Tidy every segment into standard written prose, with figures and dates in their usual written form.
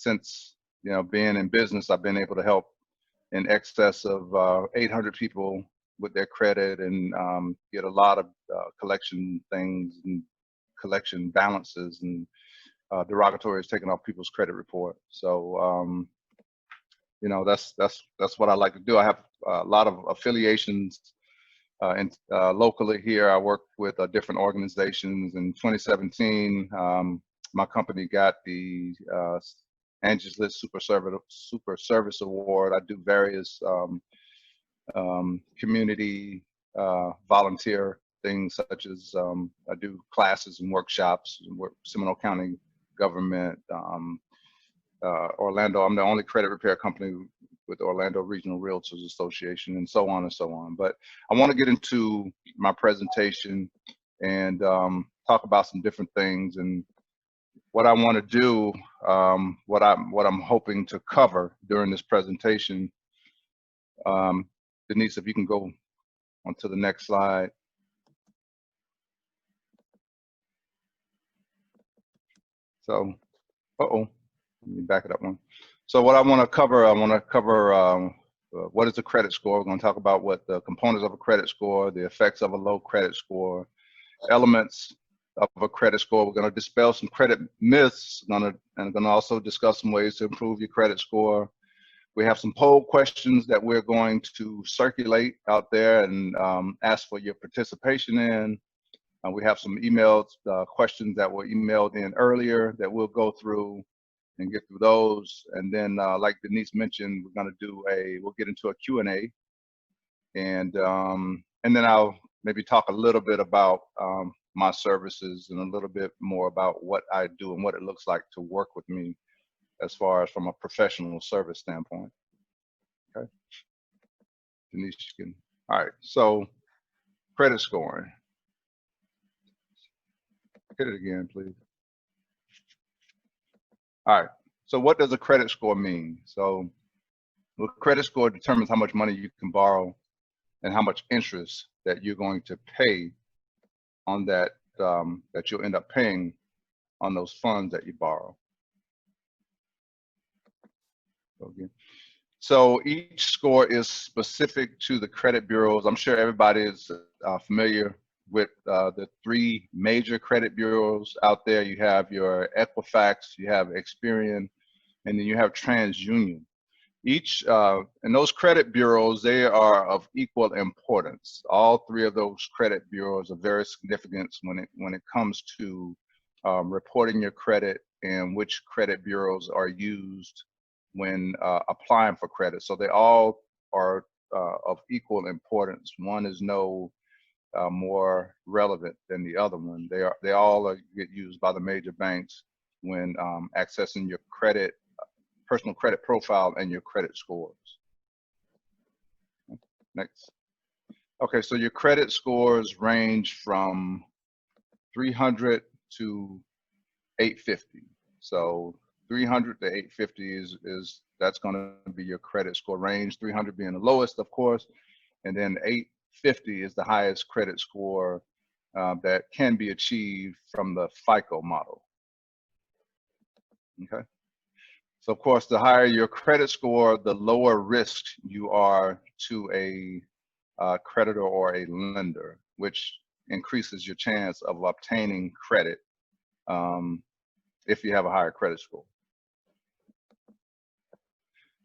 since being in business, I've been able to help in excess of 800 people with their credit and get a lot of collection things and collection balances and derogatories taken off people's credit report. So that's what I like to do. I have a lot of affiliations locally here. I work with different organizations. In 2017, my company got the Angie's List Super Service Award. I do various community volunteer things, such as I do classes and workshops, Seminole County government, Orlando. I'm the only credit repair company with the Orlando Regional Realtors Association, and so on and so on. But I want to get into my presentation and talk about some different things. And what I want to do, what I'm hoping to cover during this presentation, Denise, if you can go on to the next slide. So, let me back it up one. So what I want to cover, what is a credit score. We're going to talk about what the components of a credit score, the effects of a low credit score, elements of a credit score. We're going to dispel some credit myths, and I'm going to also discuss some ways to improve your credit score. We have some poll questions that we're going to circulate out there and ask for your participation in. We have some emailed questions that were emailed in earlier that we'll go through and get through those. And then like Denise mentioned, we're going to we'll get into a Q&A. And then I'll maybe talk a little bit about my services and a little bit more about what I do and what it looks like to work with me as far as from a professional service standpoint. Okay. Denise, you can. All right. So credit scoring. Hit it again, please. All right. So what does a credit score mean? So the credit score determines how much money you can borrow and how much interest that you're going to pay on that, that you'll end up paying on those funds that you borrow. Okay. So each score is specific to the credit bureaus. I'm sure everybody is familiar with the three major credit bureaus out there. You have your Equifax, you have Experian, and then you have TransUnion. Each, and those credit bureaus, they are of equal importance. All three of those credit bureaus are very significant when it comes to reporting your credit and which credit bureaus are used when applying for credit. So they all are of equal importance. One is no more relevant than the other one. They all get used by the major banks when accessing your credit, personal credit profile and your credit scores. Next. Okay, so your credit scores range from 300 to 850. So 300 to 850 that's going to be your credit score range. 300 being the lowest, of course, and then 850 is the highest credit score that can be achieved from the FICO model. Okay. So of course, the higher your credit score, the lower risk you are to a creditor or a lender, which increases your chance of obtaining credit if you have a higher credit score.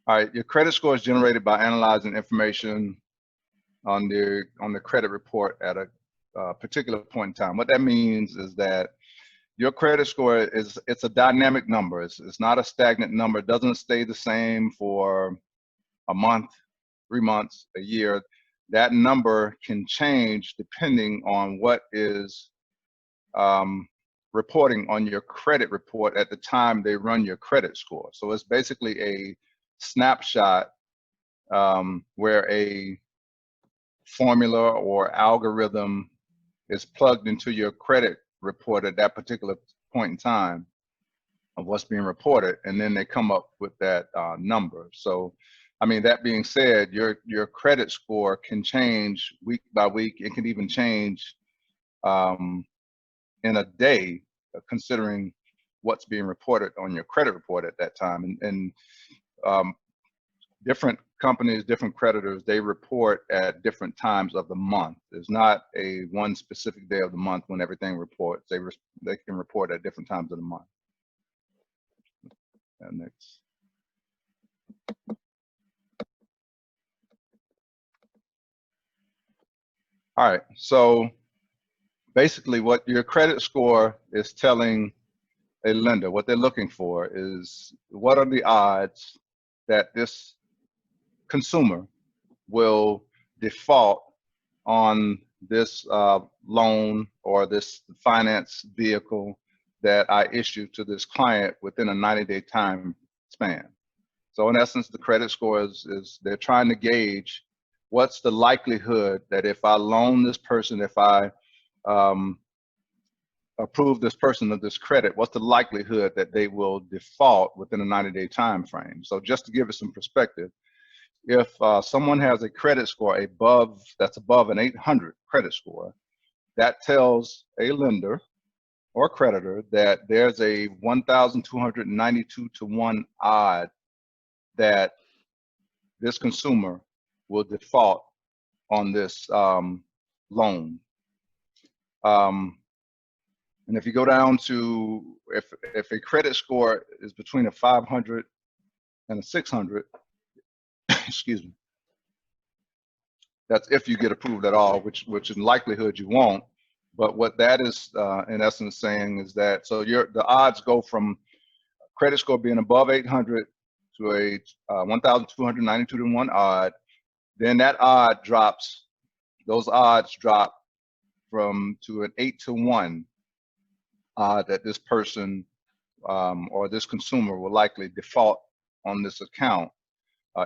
All right, your credit score is generated by analyzing information on the credit report at a particular point in time. What that means is that your credit score it's a dynamic number. It's not a stagnant number. It doesn't stay the same for a month, 3 months, a year. That number can change depending on what is reporting on your credit report at the time they run your credit score. So it's basically a snapshot where a formula or algorithm is plugged into your credit report at that particular point in time of what's being reported, and then they come up with that number. So, I mean, that being said, your credit score can change week by week. It can even change in a day, considering what's being reported on your credit report at that time. And different companies, different creditors, they report at different times of the month. There's not a one specific day of the month when everything reports. They can report at different times of the month. And next. All right, so basically what your credit score is telling a lender, what they're looking for is what are the odds that this consumer will default on this loan or this finance vehicle that I issue to this client within a 90-day time span. So in essence, the credit score is they're trying to gauge what's the likelihood that if I loan this person, if I approve this person of this credit, what's the likelihood that they will default within a 90-day time frame. So just to give it some perspective, if someone has a credit score that's above an 800 credit score, that tells a lender or creditor that there's a 1,292 to 1 odd that this consumer will default on this loan. And if you go down to, if a credit score is between a 500 and a 600, excuse me, that's if you get approved at all, which in likelihood you won't. But what that is in essence saying is that, so the odds go from credit score being above 800 to a 1,292 to 1 odd, then that odd drops, those odds drop to an 8 to 1 that this person or this consumer will likely default on this account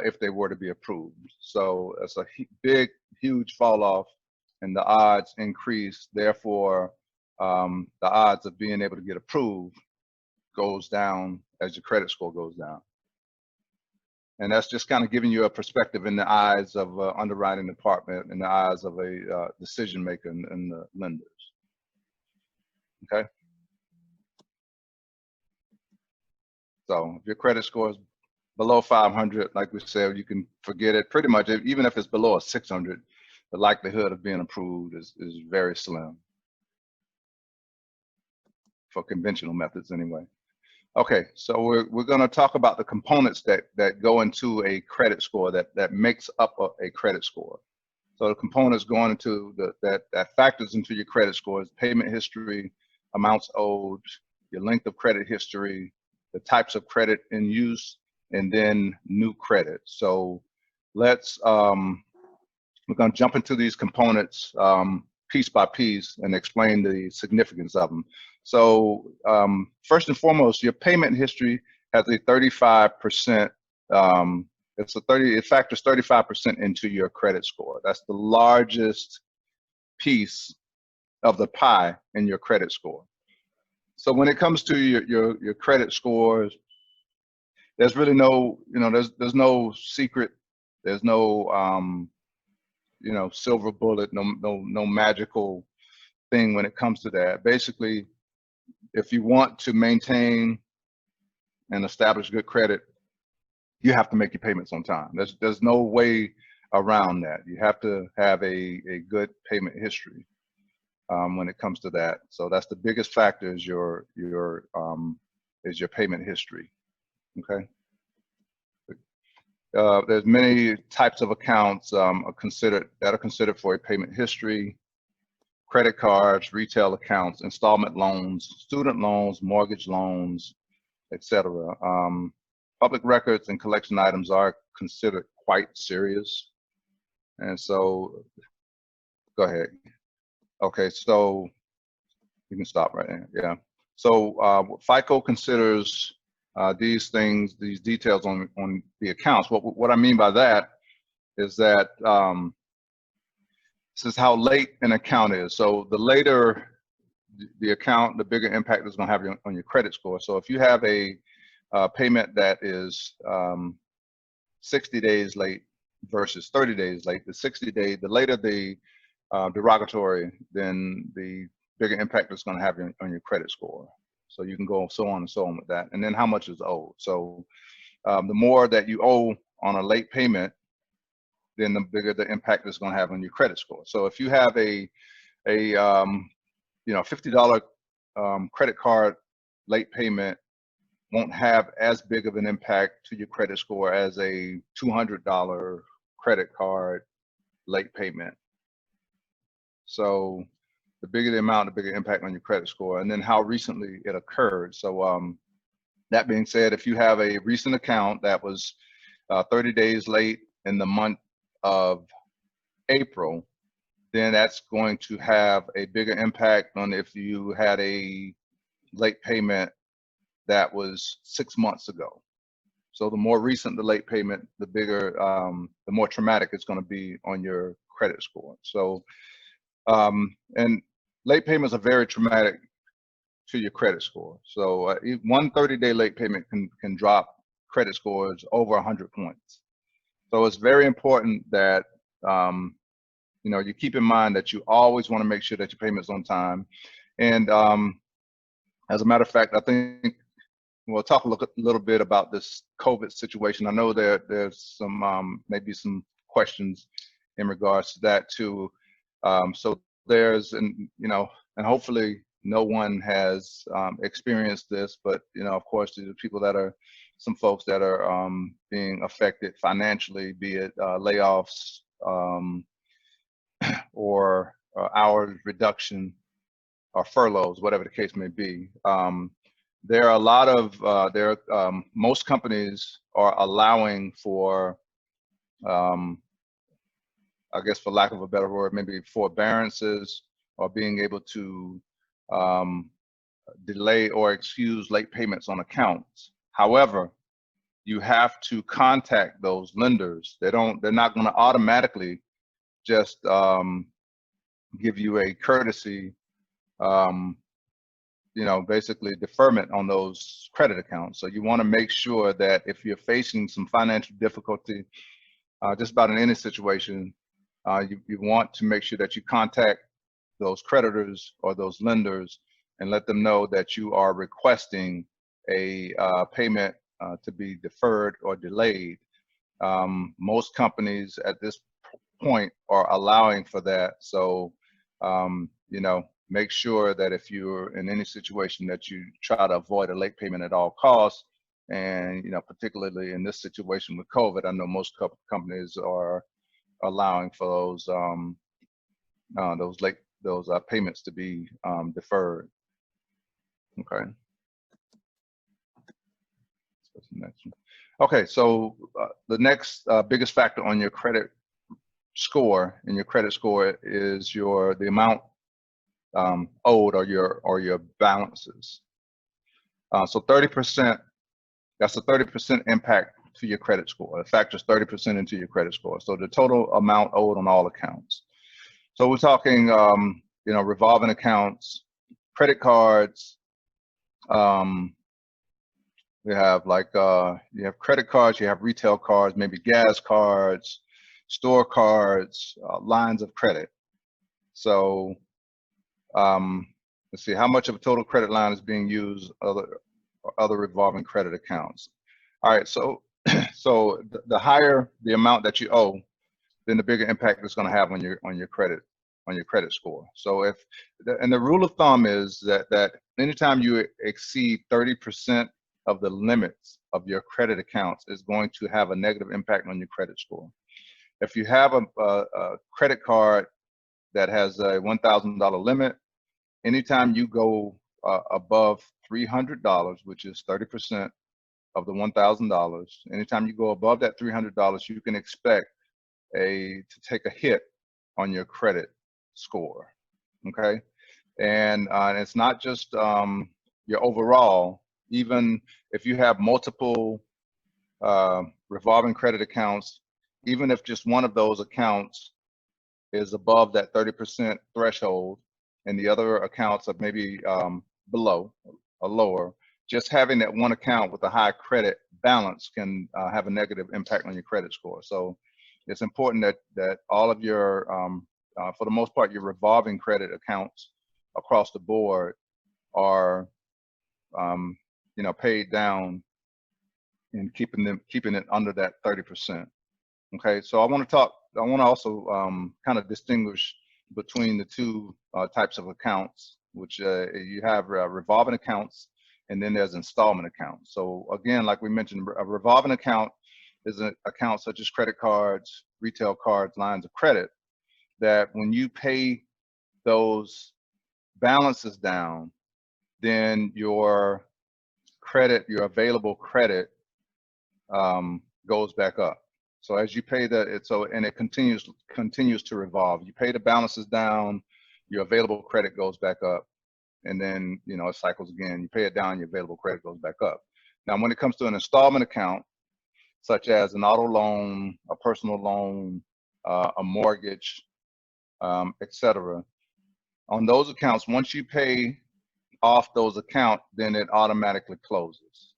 if they were to be approved. So it's a huge fall off, and the odds increase. Therefore, the odds of being able to get approved goes down as your credit score goes down. And that's just kind of giving you a perspective in the eyes of an underwriting department, in the eyes of a decision maker and the lenders. Okay. So if your credit score is below 500, like we said, you can forget it. Pretty much, even if it's below a 600, the likelihood of being approved is very slim for conventional methods anyway. Okay, so we're going to talk about the components that go into a credit score, that makes up a credit score. So the components going into that factors into your credit score is payment history, amounts owed, your length of credit history, the types of credit in use, and then new credit. So let's we're going to jump into these components piece by piece and explain the significance of them. So first and foremost, your payment history has a 35%. It factors 35% into your credit score. That's the largest piece of the pie in your credit score. So when it comes to your credit scores, there's really no, there's no secret, there's no silver bullet, no magical thing when it comes to that. Basically, if you want to maintain and establish good credit, you have to make your payments on time. There's no way around that. You have to have a good payment history when it comes to that. So that's the biggest factor is your payment history. Okay. There's many types of accounts that are considered for a payment history: credit cards, retail accounts, installment loans, student loans, mortgage loans, etc. Public records and collection items are considered quite serious. And so, go ahead. Okay, so you can stop right there. Yeah. So FICO considers these things, these details on the accounts. What I mean by that is that this is how late an account is. So the later the account, the bigger impact it's going to have on your credit score. So if you have a payment that is 60 days late versus 30 days late, the later the derogatory, then the bigger impact it's going to have on your credit score. So you can go so on and so on with that. And then how much is owed. So the more that you owe on a late payment, then the bigger the impact it's going to have on your credit score. So if you have a $50 credit card late payment, won't have as big of an impact to your credit score as a $200 credit card late payment. So the bigger the amount, the bigger impact on your credit score, and then how recently it occurred. So that being said, if you have a recent account that was 30 days late in the month of April, then that's going to have a bigger impact on if you had a late payment that was 6 months ago. So the more recent the late payment, the bigger, the more traumatic it's going to be on your credit score. So, and late payments are very traumatic to your credit score. So one 30-day late payment can drop credit scores over 100 points. So it's very important that you keep in mind that you always want to make sure that your payment's on time. And as a matter of fact, I think we'll talk a little bit about this COVID situation. I know there's some maybe some questions in regards to that too. So there's, and hopefully no one has experienced this, but of course, there's people that are, some folks that are being affected financially, be it layoffs or hours reduction or furloughs, whatever the case may be. There are a lot of most companies are allowing for, I guess for lack of a better word, maybe forbearances, or being able to delay or excuse late payments on accounts. However, you have to contact those lenders. They're not going to automatically just give you a courtesy, basically deferment on those credit accounts. So you want to make sure that if you're facing some financial difficulty, just about in any situation, you want to make sure that you contact those creditors or those lenders and let them know that you are requesting a payment to be deferred or delayed. Most companies at this point are allowing for that. So, make sure that if you're in any situation that you try to avoid a late payment at all costs. And, particularly in this situation with COVID, I know most companies are allowing for those payments to be deferred. Okay. What's the next one? Okay, so the next biggest factor on your credit score, and your credit score, is the amount owed, or your balances. So 30%, that's a 30% impact to your credit score. It factors 30% into your credit score. So the total amount owed on all accounts. So we're talking, revolving accounts, credit cards. We have you have credit cards, you have retail cards, maybe gas cards, store cards, lines of credit. So let's see, how much of a total credit line is being used, other revolving credit accounts. All right, so so the higher the amount that you owe, then the bigger impact it's going to have on your credit score. So and the rule of thumb is that anytime you exceed 30% of the limits of your credit accounts, is going to have a negative impact on your credit score. If you have a credit card that has a $1,000 limit, anytime you go above $300, which is 30% of the $1,000, anytime you go above that $300, you can expect to take a hit on your credit score. Okay, and it's not just your overall. Even if you have multiple revolving credit accounts, even if just one of those accounts is above that 30% threshold and the other accounts are maybe below or lower, just having that one account with a high credit balance can have a negative impact on your credit score. So it's important that all of your, for the most part, your revolving credit accounts across the board are paid down and keeping it under that 30%. Okay, so I want to also kind of distinguish between the two types of accounts, which you have revolving accounts, and then there's installment accounts. So again, like we mentioned, a revolving account is an account such as credit cards, retail cards, lines of credit, that when you pay those balances down, then your available credit goes back up. So as you pay that, it continues to revolve. You pay the balances down, your available credit goes back up, and then it cycles again. You pay it down, your available credit goes back up. Now, when it comes to an installment account, such as an auto loan, a personal loan, a mortgage, etc., on those accounts, once you pay off those accounts, then it automatically closes.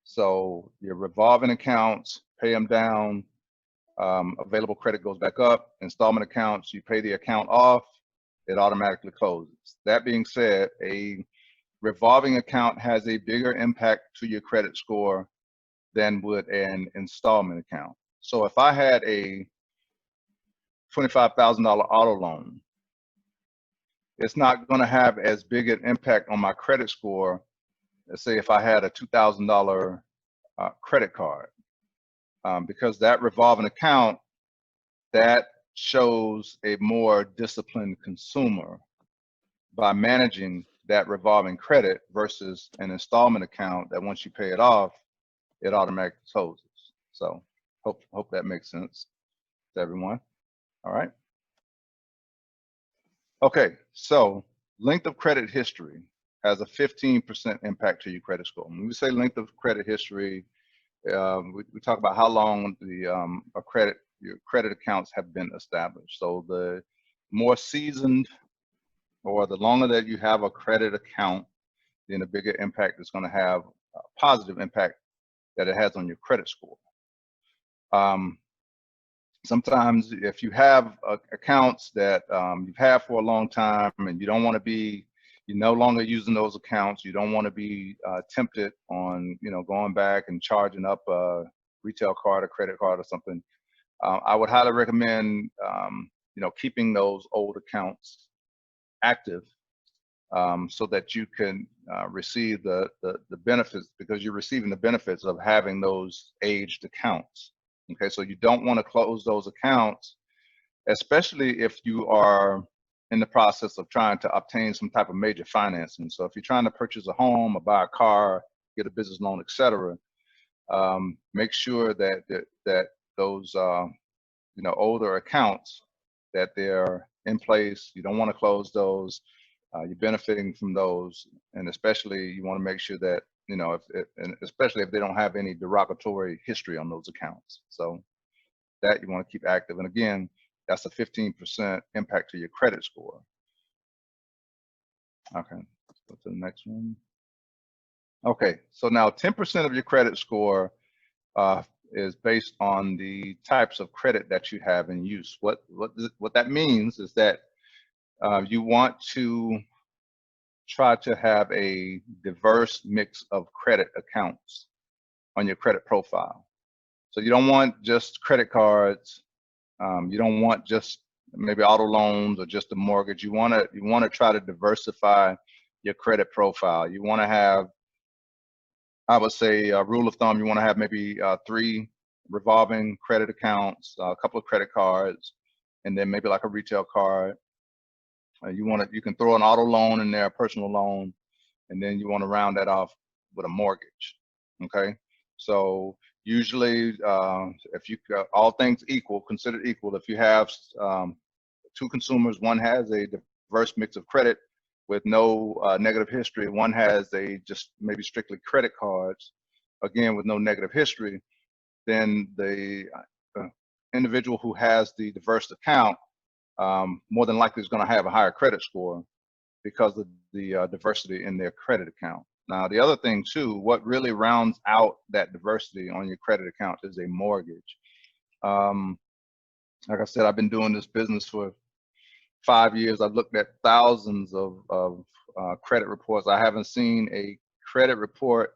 So your revolving accounts, pay them down, available credit goes back up. Installment accounts, you pay the account off, it automatically closes. That being said, a revolving account has a bigger impact to your credit score than would an installment account. So if I had a $25,000 auto loan, it's not going to have as big an impact on my credit score. Let's say if I had a $2,000 credit card, because that revolving account, that shows a more disciplined consumer by managing that revolving credit versus an installment account that once you pay it off, it automatically closes. So hope that makes sense to everyone. All right. Okay, so length of credit history has a 15% impact to your credit score. When we say length of credit history, we talk about how long your credit accounts have been established. So the more seasoned, or the longer that you have a credit account, then the bigger impact it's going to have, a positive impact that it has on your credit score. Sometimes if you have accounts that you've had for a long time and you don't want to be, you're no longer using those accounts, you don't want to be tempted on, going back and charging up a retail card or credit card or something, I would highly recommend, keeping those old accounts active, so that you can receive the benefits, because you're receiving the benefits of having those aged accounts. Okay, so you don't want to close those accounts, especially if you are in the process of trying to obtain some type of major financing. So if you're trying to purchase a home or buy a car, get a business loan, etc., make sure that those older accounts, that they're in place. You don't want to close those. You're benefiting from those, and especially you want to make sure that and especially if they don't have any derogatory history on those accounts. So that you want to keep active. And again, that's a 15% impact to your credit score. Okay, let's go to the next one. Okay, so now 10% of your credit score is based on the types of credit that you have in use. What that means is that you want to try to have a diverse mix of credit accounts on your credit profile. So you don't want just credit cards. You don't want just maybe auto loans or just a mortgage. You want to try to diversify your credit profile. You want to have, I would say, a rule of thumb, you want to have maybe 3 revolving credit accounts, a couple of credit cards, and then maybe like a retail card. You can throw an auto loan in there, a personal loan, and then you want to round that off with a mortgage. Okay, so usually, if you all things considered equal, if you have 2 consumers, one has a diverse mix of credit with no negative history, one has just maybe strictly credit cards, again with no negative history, then the individual who has the diverse account more than likely is going to have a higher credit score because of the diversity in their credit account. Now, the other thing too, what really rounds out that diversity on your credit account is a mortgage. Like I said, I've been doing this business for 5 years. I've looked at thousands of credit reports. I haven't seen a credit report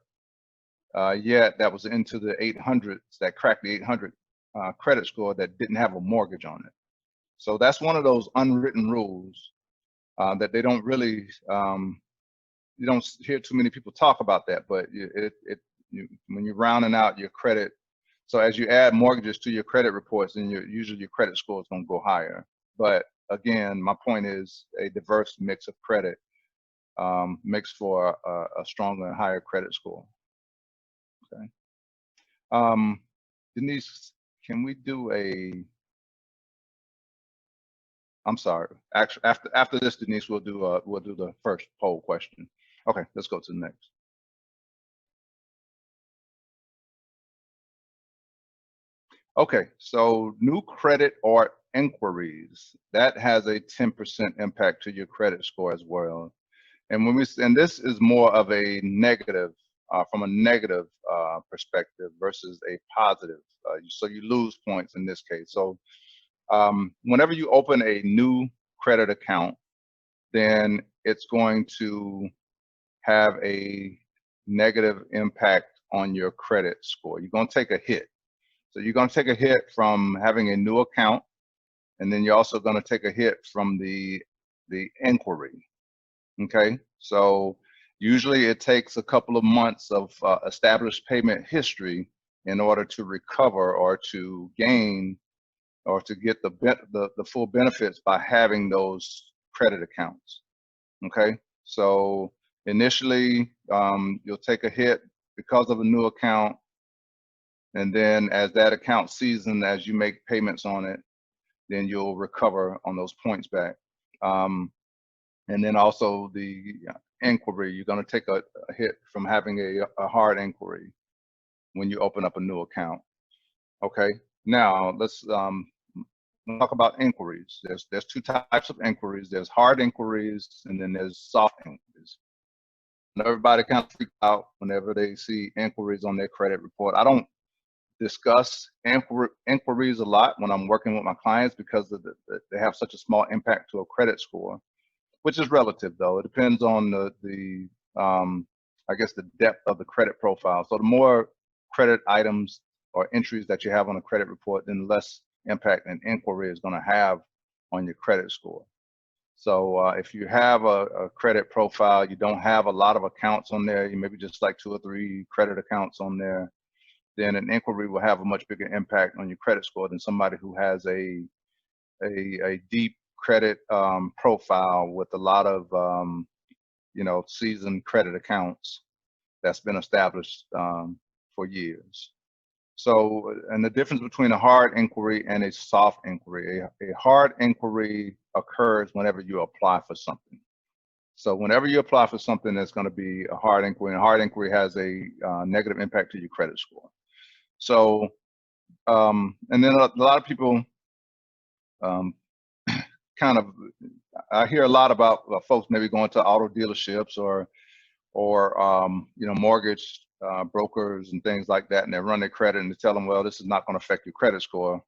yet that was into the 800s, that cracked the 800 credit score that didn't have a mortgage on it. So that's one of those unwritten rules that they don't really, you don't hear too many people talk about that, but when you're rounding out your credit, so as you add mortgages to your credit reports, then usually your credit score is going to go higher. But again, my point is a diverse mix of credit makes for a stronger and higher credit score. Okay. Denise, can we do I'm sorry. Actually, after this, Denise, we'll do the first poll question. Okay, let's go to the next. Okay, so new credit or inquiries, that has a 10% impact to your credit score as well. And this is more of a negative, from a negative perspective versus a positive. So you lose points in this case. So whenever you open a new credit account, then it's going to have a negative impact on your credit score. You're going to take a hit. So you're going to take a hit from having a new account, and then you're also going to take a hit from the inquiry. Okay, so usually it takes a couple of months of established payment history in order to recover or to gain or to get the full benefits by having those credit accounts. Okay, so initially you'll take a hit because of a new account, and then as that account seasons, as you make payments on it, then you'll recover on those points back. And then also the inquiry, you're going to take a hit from having a hard inquiry when you open up a new account. Okay, now let's talk about inquiries. There's two types of inquiries. There's hard inquiries, and then there's soft inquiries. And everybody kind of freaks out whenever they see inquiries on their credit report. I don't discuss inquiries a lot when I'm working with my clients because they have such a small impact to a credit score, which is relative though. It depends on the I guess the depth of the credit profile. So the more credit items or entries that you have on a credit report, then the less impact an inquiry is going to have on your credit score. So if you have a credit profile, you don't have a lot of accounts on there, you maybe just like 2 or 3 credit accounts on there, then an inquiry will have a much bigger impact on your credit score than somebody who has a deep credit profile with a lot of seasoned credit accounts that's been established for years. So, and the difference between a hard inquiry and a soft inquiry, a hard inquiry occurs whenever you apply for something. So whenever you apply for something, that's going to be a hard inquiry, and a hard inquiry has a negative impact to your credit score. So, and then a lot of people kind of, I hear a lot about folks maybe going to auto dealerships or mortgage brokers and things like that, and they run their credit and they tell them, well, this is not going to affect your credit score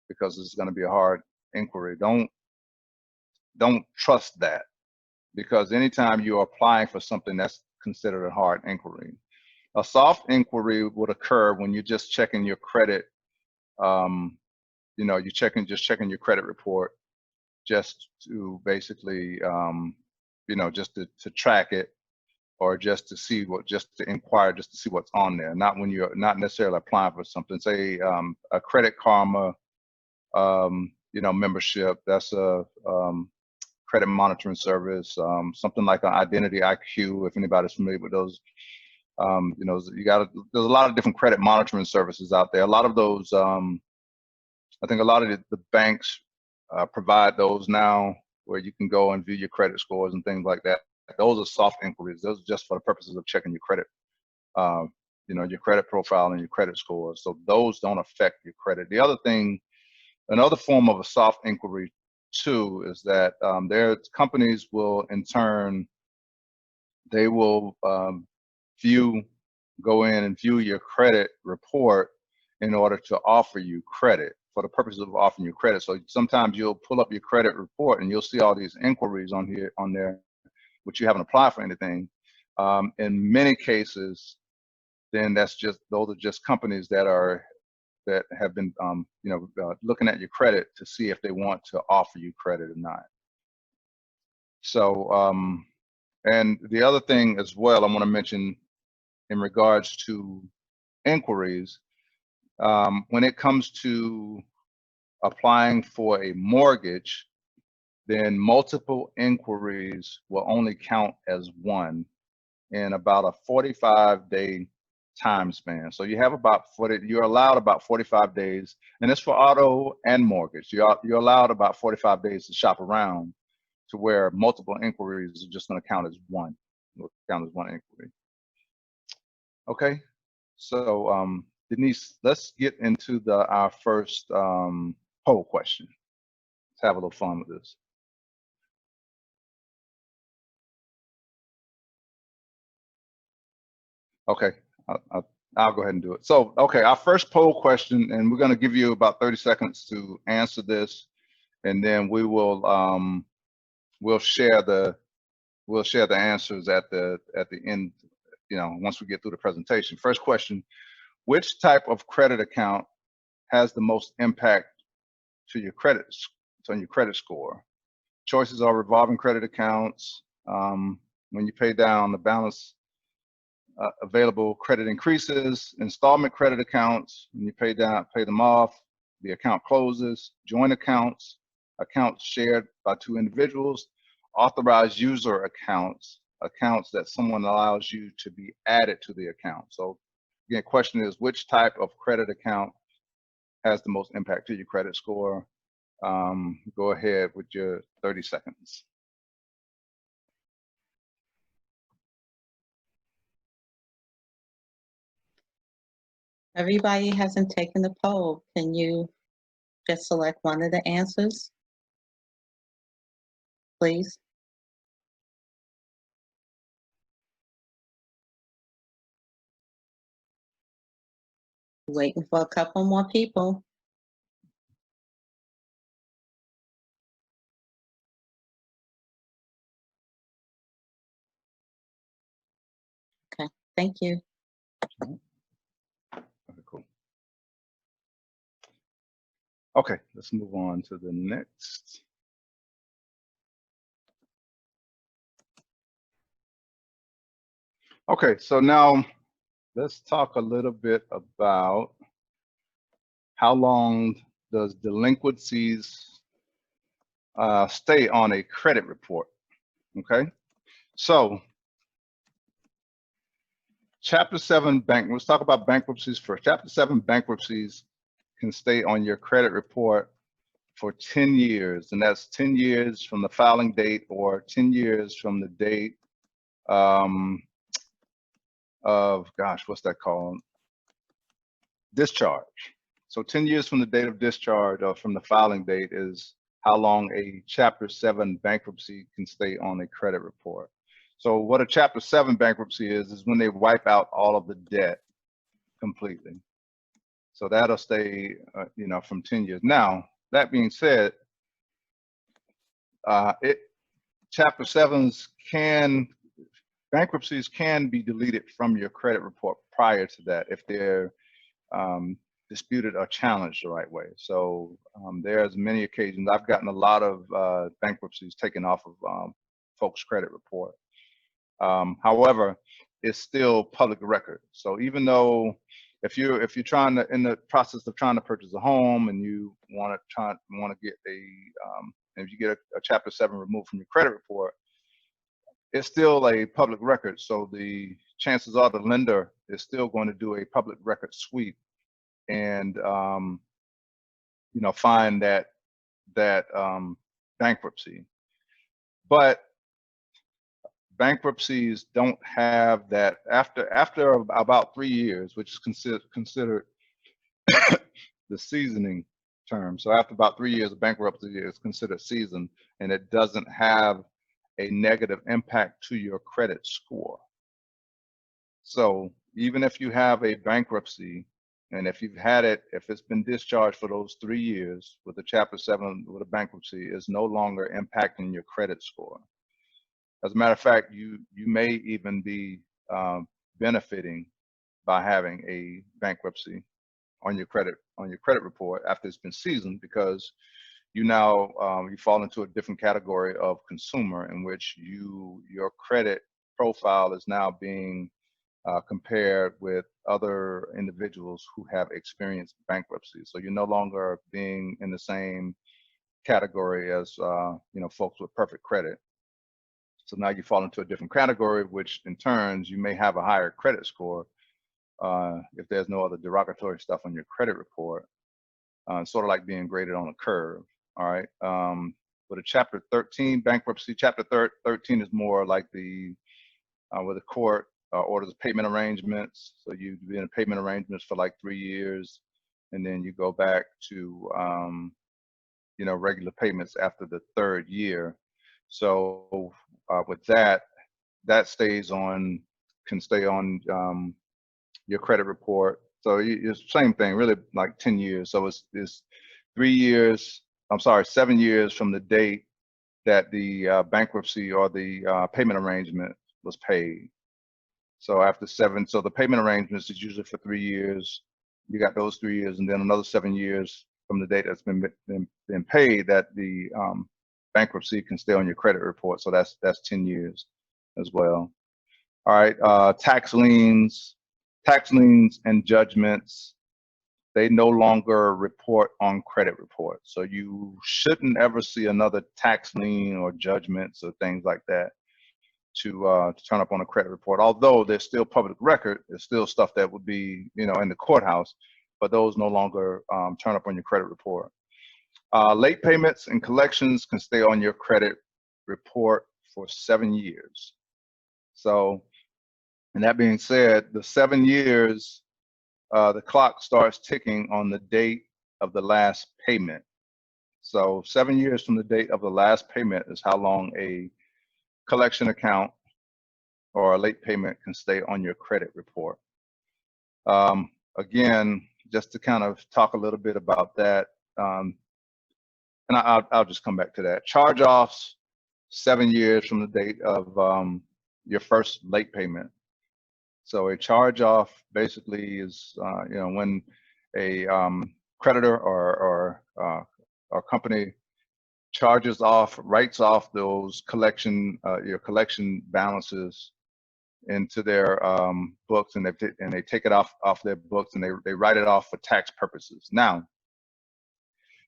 because this is going to be a hard inquiry. Don't trust that, because anytime you're applying for something, that's considered a hard inquiry. A soft inquiry would occur when you're just checking your credit. You're just checking your credit report, just to basically, just to track it, or just to see just to inquire, just to see what's on there. Not when you're not necessarily applying for something. Say a Credit Karma, membership. That's a credit monitoring service. Something like an Identity IQ, if anybody's familiar with those. There's a lot of different credit monitoring services out there. A lot of those, I think a lot of the banks provide those now, where you can go and view your credit scores and things like that. Those are soft inquiries. Those are just for the purposes of checking your credit, your credit profile and your credit score. So those don't affect your credit. The other thing, another form of a soft inquiry too, is that their companies will in turn, they will go in and view your credit report in order to offer you credit, for the purpose of offering you credit. So sometimes you'll pull up your credit report and you'll see all these inquiries on there, which you haven't applied for anything. In many cases, then those are just companies that have been looking at your credit to see if they want to offer you credit or not. So and the other thing as well I want to mention in regards to inquiries, when it comes to applying for a mortgage, then multiple inquiries will only count as one in about a 45-day time span. So you have you're allowed about 45 days, and it's for auto and mortgage. You're allowed about 45 days to shop around to where multiple inquiries are just going to count as one. Will count as one inquiry. Okay, so Denise, let's get into our first poll question. Let's have a little fun with this. Okay, I'll go ahead and do it. So, okay, our first poll question, and we're going to give you about 30 seconds to answer this, and then we will we'll share the answers at the end. Once we get through the presentation. First question: which type of credit account has the most impact to your credit score? Choices are revolving credit accounts. When you pay down the balance, available credit increases. Installment credit accounts, when you pay them off, the account closes. Joint accounts, accounts shared by two individuals. Authorized user accounts, accounts that someone allows you to be added to the account. So again, question is, which type of credit account has the most impact to your credit score? Go ahead with your 30 seconds. Everybody hasn't taken the poll. Can you just select one of the answers, please? Waiting for a couple more people. Okay, thank you. Okay, cool. Okay, let's move on to the next. Okay, so now let's talk a little bit about how long does delinquencies stay on a credit report. Okay, so Chapter 7 let's talk about bankruptcies first. Chapter 7 bankruptcies can stay on your credit report for 10 years, and that's 10 years from the filing date or 10 years from the date of, gosh, what's that called? Discharge. So 10 years from the date of discharge or from the filing date is how long a Chapter 7 bankruptcy can stay on a credit report. So what a Chapter 7 bankruptcy is when they wipe out all of the debt completely. So that'll stay, from 10 years. Now, that being said, Chapter 7s bankruptcies can be deleted from your credit report prior to that if they're disputed or challenged the right way. So there's many occasions I've gotten a lot of bankruptcies taken off of folks' credit report. However, it's still public record. So even though if you're trying to, in the process of trying to purchase a home and you want to get if you get a Chapter 7 removed from your credit report, it's still a public record. So the chances are the lender is still going to do a public record sweep and find that bankruptcy. But bankruptcies don't have that after about 3 years, which is considered the seasoning term. So after about 3 years, a bankruptcy is considered seasoned, and it doesn't have a negative impact to your credit score. So even if you have a bankruptcy, and if it's been discharged for those 3 years with a Chapter 7 with a bankruptcy, is no longer impacting your credit score. As a matter of fact, you may even be benefiting by having a bankruptcy on your credit report after it's been seasoned, because you now you fall into a different category of consumer, in which your credit profile is now being compared with other individuals who have experienced bankruptcy. So you're no longer being in the same category as folks with perfect credit. So now you fall into a different category, which in turns you may have a higher credit score if there's no other derogatory stuff on your credit report. Sort of like being graded on a curve. All right. With a Chapter 13 bankruptcy, Chapter 13 is more like the where the court orders payment arrangements. So you've been in payment arrangements for like 3 years, and then you go back to regular payments after the 3rd year. So with that stays on, can stay on your credit report. So it's the same thing, really, like 10 years. So it's 3 years, 7 years from the date that the bankruptcy or the payment arrangement was paid. So after 7, so the payment arrangements is usually for 3 years. You got those 3 years, and then another 7 years from the date that's been paid, that the bankruptcy can stay on your credit report. So that's 10 years as well. All right, tax liens and judgments, they no longer report on credit reports. So you shouldn't ever see another tax lien or judgments or things like that to turn up on a credit report. Although there's still public record, there's still stuff that would be in the courthouse, but those no longer turn up on your credit report. Late payments and collections can stay on your credit report for 7 years. So, and that being said, the 7 years, the clock starts ticking on the date of the last payment. So 7 years from the date of the last payment is how long a collection account or a late payment can stay on your credit report. Again, just to kind of talk a little bit about that, and I'll just come back to that. Charge-offs, 7 years from the date of your first late payment. So a charge-off basically is when a creditor or company charges off, writes off those your collection balances into their books, and they take it off their books, and they write it off for tax purposes. Now,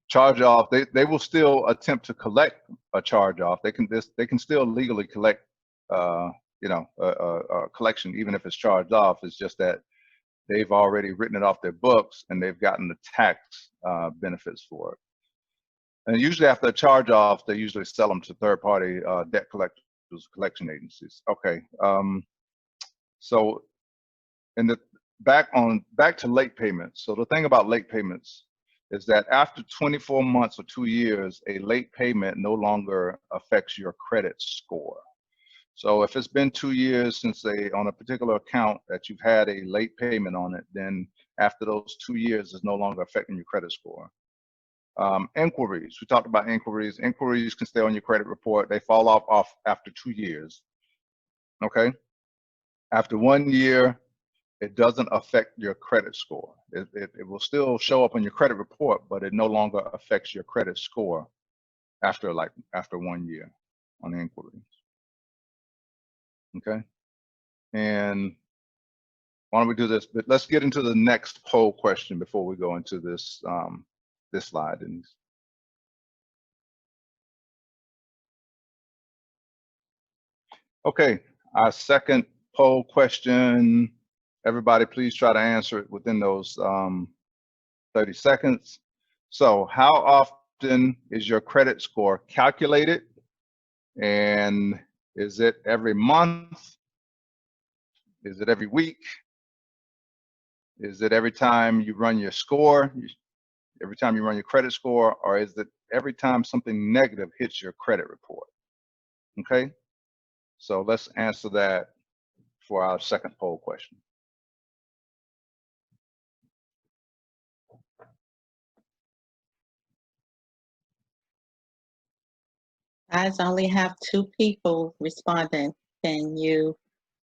charge-off, they will still attempt to collect a charge-off. They can still legally collect a collection, even if it's charged off. It's just that they've already written it off their books, and they've gotten the tax benefits for it. And usually after a charge-off, they usually sell them to third-party debt collectors, collection agencies. Okay, so back to late payments. So the thing about late payments is that after 24 months or 2 years, a late payment no longer affects your credit score. So if it's been 2 years since on a particular account that you've had a late payment on it, then after those 2 years, it's no longer affecting your credit score. Inquiries, we talked about inquiries. Inquiries can stay on your credit report. They fall off after 2 years. Okay. After 1 year, it doesn't affect your credit score. It will still show up on your credit report, but it no longer affects your credit score after 1 year on inquiries. Okay. And why don't we do this? But let's get into the next poll question before we go into this this slide. Okay, our second poll question. Everybody, please try to answer it within those 30 seconds. So, how often is your credit score calculated? And is it every month? Is it every week? Is it every time you run your score? Every time you run your credit score? Or is it every time something negative hits your credit report? Okay, so let's answer that for our second poll question. I only have 2 people responding. Can you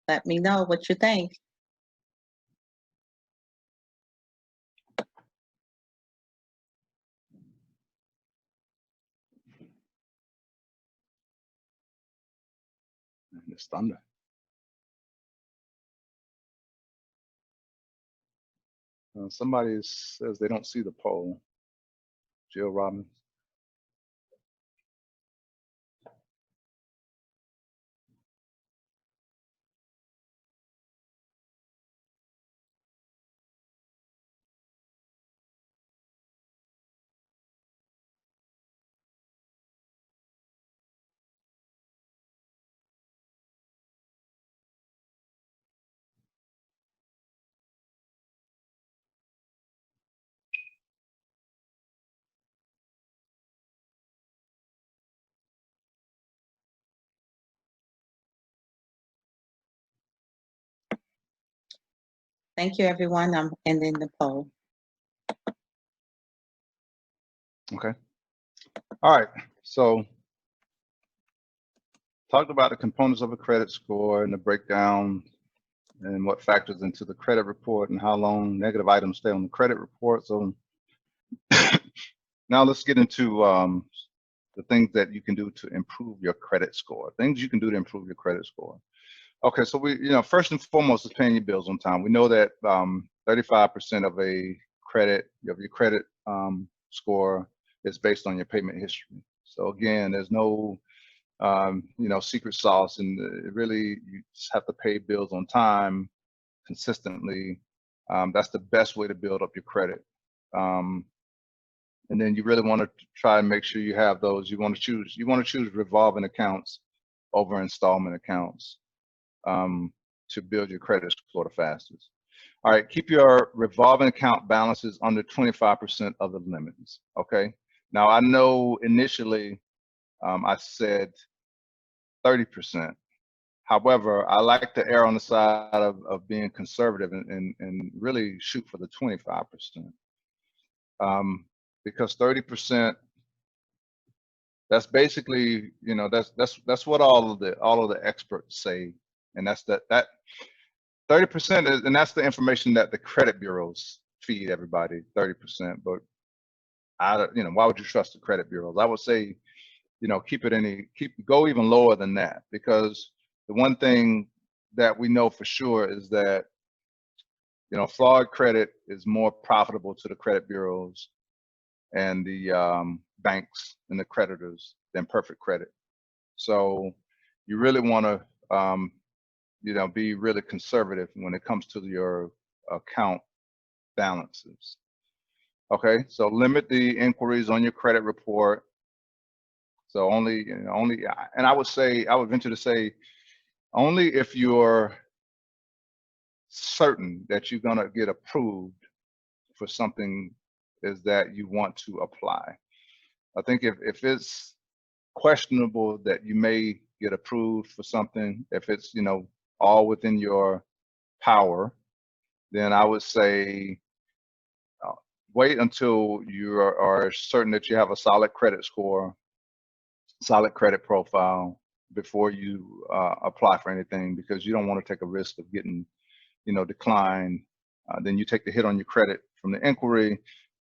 let me know what you think? It's thunder. Somebody says they don't see the poll. Jill Robbins. Thank you, everyone. I'm ending the poll. Okay. All right. So talked about the components of a credit score and the breakdown and what factors into the credit report and how long negative items stay on the credit report. So now let's get into the things that you can do to improve your credit score. Things you can do to improve your credit score. Okay, so first and foremost is paying your bills on time. We know that 35% of your credit score is based on your payment history. So again, there's no secret sauce, and really you just have to pay bills on time consistently. That's the best way to build up your credit. And then you really want to try and make sure you have those. You want to choose revolving accounts over installment accounts to build your credit score the fastest. All right, keep your revolving account balances under 25% of the limits. Okay. Now I know initially I said 30%. However, I like to err on the side of being conservative and really shoot for the 25%. Because 30%, that's basically, that's what all of the experts say, and that's that 30% is, and that's the information that the credit bureaus feed everybody, 30%. But why would you trust the credit bureaus? I would say, go even lower than that, because the one thing that we know for sure is that fraud credit is more profitable to the credit bureaus and the banks and the creditors than perfect credit. So you really want to be really conservative when it comes to your account balances. Okay, so limit the inquiries on your credit report. So only, and I would venture to say, only if you're certain that you're gonna get approved for something is that you want to apply. I think if it's questionable that you may get approved for something, if it's all within your power, then I would say wait until you are certain that you have a solid credit score, solid credit profile before you apply for anything, because you don't want to take a risk of getting declined. Then you take the hit on your credit from the inquiry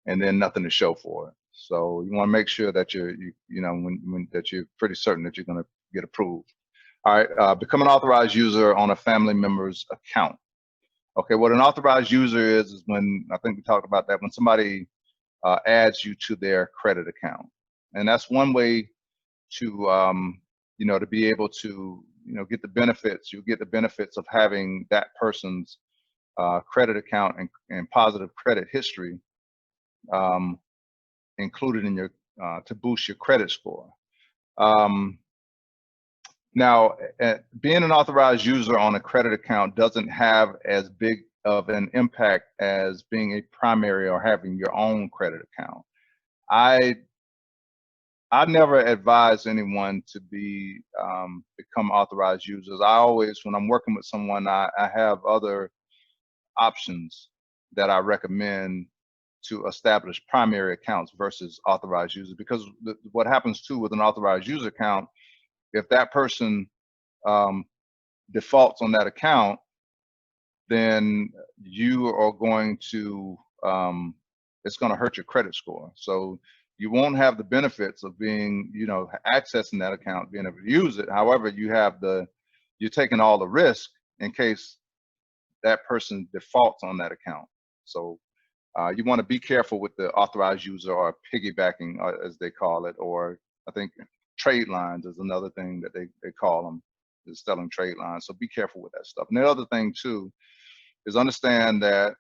and then nothing to show for it. So you want to make sure that that you're pretty certain that you're going to get approved. All right, become an authorized user on a family member's account. Okay, what an authorized user is when, I think we talked about that, when somebody adds you to their credit account. And that's one way to to be able to get the benefits. You get the benefits of having that person's credit account and positive credit history included in your to boost your credit score. Now, being an authorized user on a credit account doesn't have as big of an impact as being a primary or having your own credit account. I never advise anyone to become authorized users. I always, when I'm working with someone, I have other options that I recommend to establish primary accounts versus authorized users, because what happens too with an authorized user account, if that person defaults on that account, then you are going to it's going to hurt your credit score. So you won't have the benefits of being, accessing that account, being able to use it. However, you're taking all the risk in case that person defaults on that account. So you want to be careful with the authorized user, or piggybacking, as they call it, or I think trade lines is another thing that they call them, is selling trade lines. So be careful with that stuff. And the other thing too is understand that,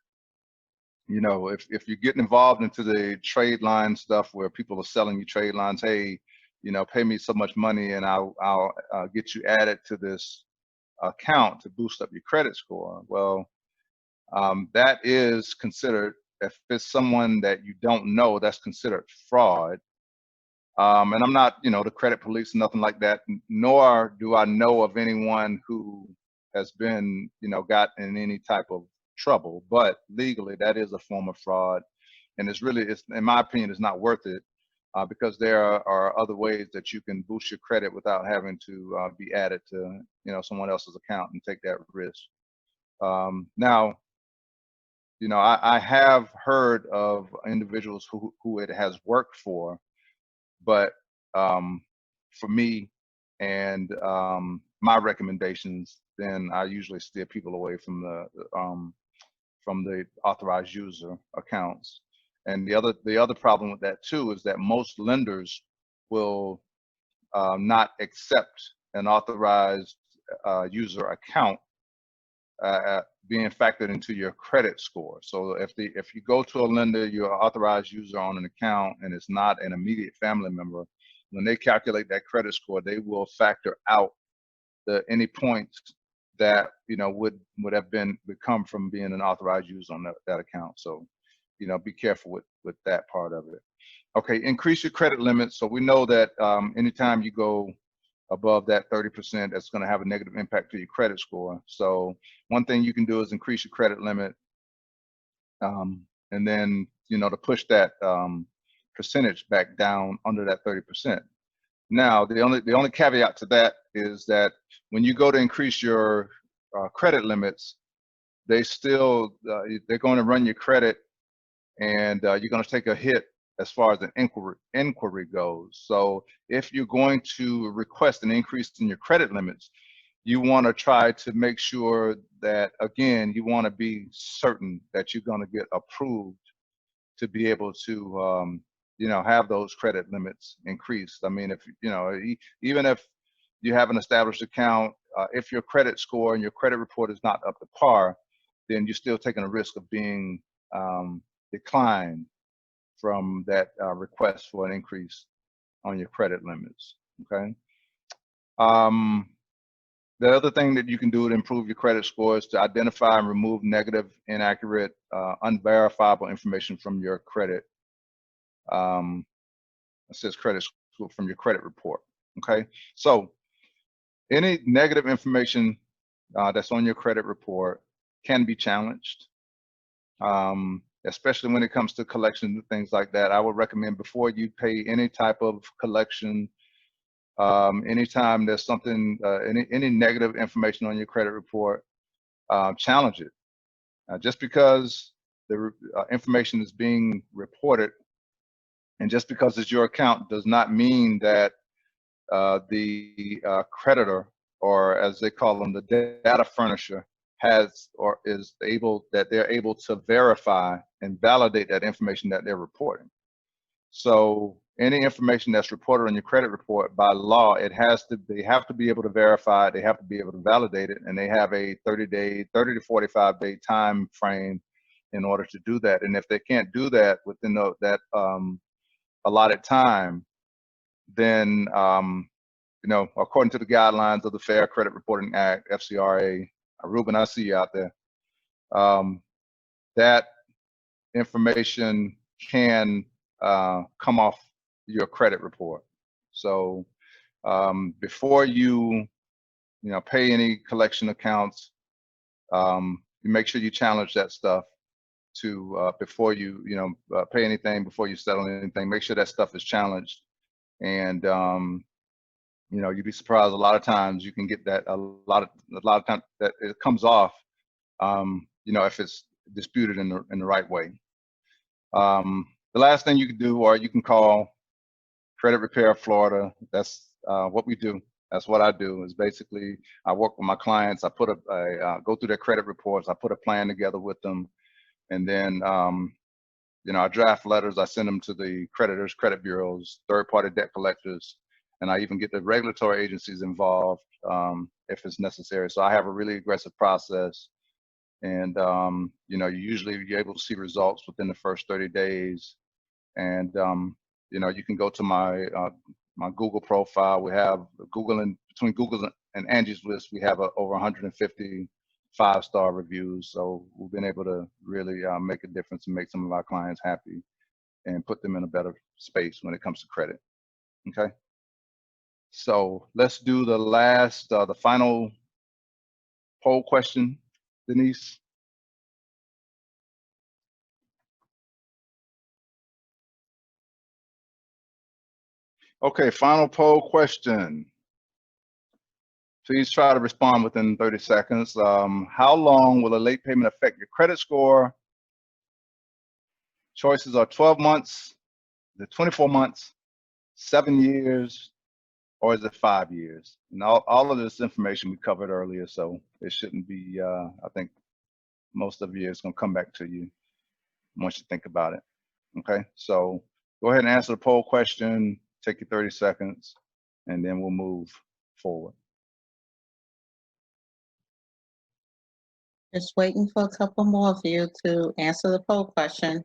if you're getting involved into the trade line stuff where people are selling you trade lines, hey, pay me so much money and I'll get you added to this account to boost up your credit score. Well, that is considered, if it's someone that you don't know, that's considered fraud. And I'm not, the credit police, nothing like that, nor do I know of anyone who has been, got in any type of trouble. But legally, that is a form of fraud, and it's in my opinion, it's not worth it, because there are other ways that you can boost your credit without having to be added to, someone else's account and take that risk. Now, I have heard of individuals who it has worked for, but for me and my recommendations, then I usually steer people away from the authorized user accounts. And the other problem with that too is that most lenders will not accept an authorized user account being factored into your credit score. So if you go to a lender, you're an authorized user on an account, and it's not an immediate family member, when they calculate that credit score, they will factor out any points that would have become from being an authorized user on that account. So be careful with that part of it. Okay, increase your credit limit. So we know that anytime you go above that 30%, that's going to have a negative impact to your credit score. So one thing you can do is increase your credit limit, and then to push that percentage back down under that 30%. Now, the only caveat to that is that when you go to increase your credit limits, they're going to run your credit, and you're going to take a hit as far as an inquiry goes. So if you're going to request an increase in your credit limits, you want to try to make sure that, again, you want to be certain that you're going to get approved to be able to have those credit limits increased. I mean, if even if you have an established account, if your credit score and your credit report is not up to par, then you're still taking a risk of being declined from that request for an increase on your credit limits. Okay. The other thing that you can do to improve your credit score is to identify and remove negative, inaccurate, unverifiable information from your credit. It says credit score from your credit report. Okay, so any negative information that's on your credit report can be challenged, especially when it comes to collection and things like that. I would recommend, before you pay any type of collection, anytime there's something, any negative information on your credit report, challenge it. Just because the information is being reported, and just because it's your account, does not mean that the creditor, or as they call them, the data furnisher, has or is able, that they're able to verify and validate that information that they're reporting. So any information that's reported on your credit report, by law, they have to be able to verify it, they have to be able to validate it, and they have a 30 to 45 day time frame in order to do that. And if they can't do that within that allotted time, then according to the guidelines of the Fair Credit Reporting Act, FCRA, Ruben, I see you out there, that information can come off your credit report. So before you pay any collection accounts, you make sure you challenge that stuff to before you pay anything, before you settle anything. Make sure that stuff is challenged, and you'd be surprised. A lot of times you can get that. A lot of times that it comes off. If it's disputed in the right way. The last thing you can do, or you can call Credit Repair Florida. That's what we do. That's what I do. Is basically I work with my clients. I put go through their credit reports. I put a plan together with them, and then I draft letters. I send them to the creditors, credit bureaus, third-party debt collectors, and I even get the regulatory agencies involved if it's necessary. So I have a really aggressive process, and you're able to see results within the first 30 days. And you can go to my Google profile. We have between Google and Angie's List, we have over 150 5-star reviews. So we've been able to really make a difference and make some of our clients happy and put them in a better space when it comes to credit. Okay. So let's do the final poll question, Denise. Okay, final poll question. Please try to respond within 30 seconds. How long will a late payment affect your credit score? Choices are 12 months, the 24 months, 7 years, or is it 5 years? And all of this information we covered earlier, so it shouldn't be, I think most of you, it's gonna come back to you once you think about it. Okay, so go ahead and answer the poll question, take your 30 seconds, and then we'll move forward. Just waiting for a couple more of you to answer the poll question.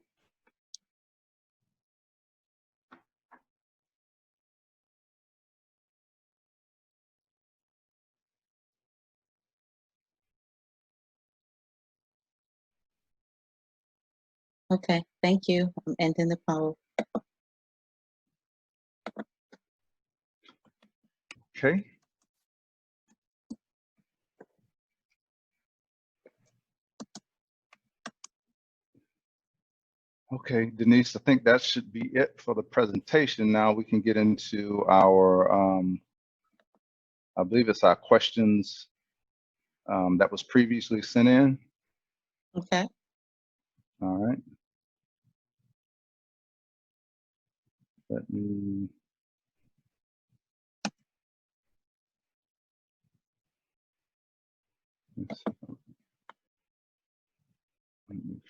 Okay, thank you. I'm ending the poll. Okay. Okay, Denise, I think that should be it for the presentation. Now we can get into our, I believe it's our questions that was previously sent in. Okay. All right. Let me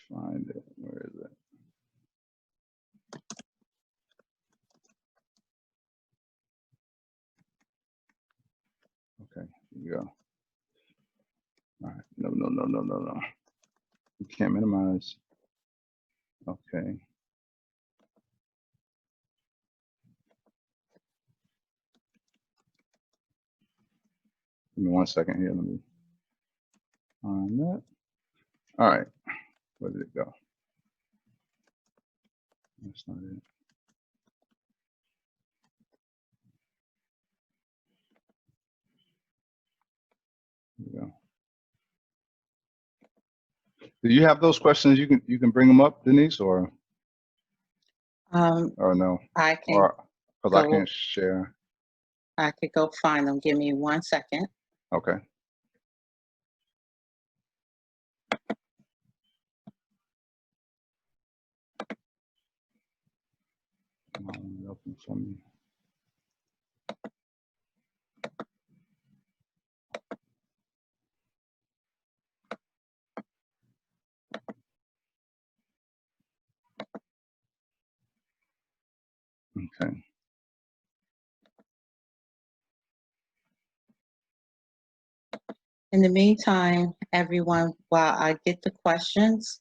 find it. Where is it? Okay, here we go. All right. No. You can't minimize. Okay. Give me 1 second here. Let me find that. All right. Where did it go? That's not it. Here we go. Do you have those questions? You can bring them up, Denise, or no? I can. Or because I can't share. I could go find them. Give me 1 second. Okay. Open for me. Okay. In the meantime, everyone, while I get the questions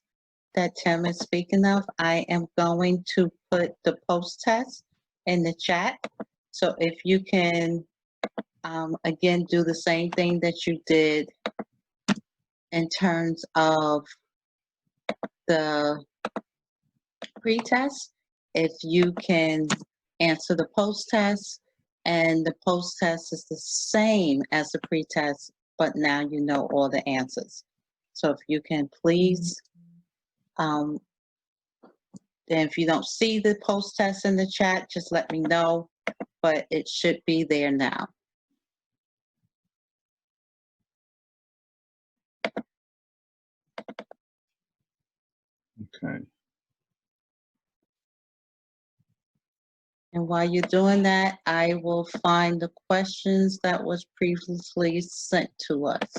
that Tim is speaking of, I am going to put the post test in the chat. So if you can, again, do the same thing that you did in terms of the pre-test, if you can answer the post test, and the post test is the same as the pre-test, but now you know all the answers. So if you can please And if you don't see the post test in the chat, just let me know, but it should be there now. Okay. And while you're doing that, I will find the questions that was previously sent to us.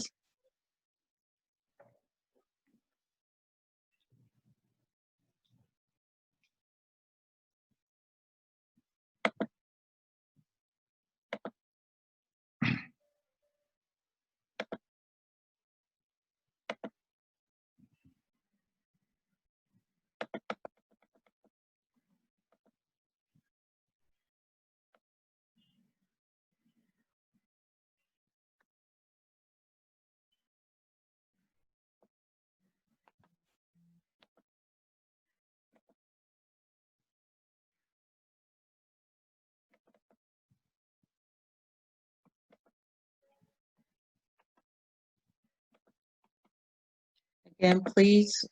Again, please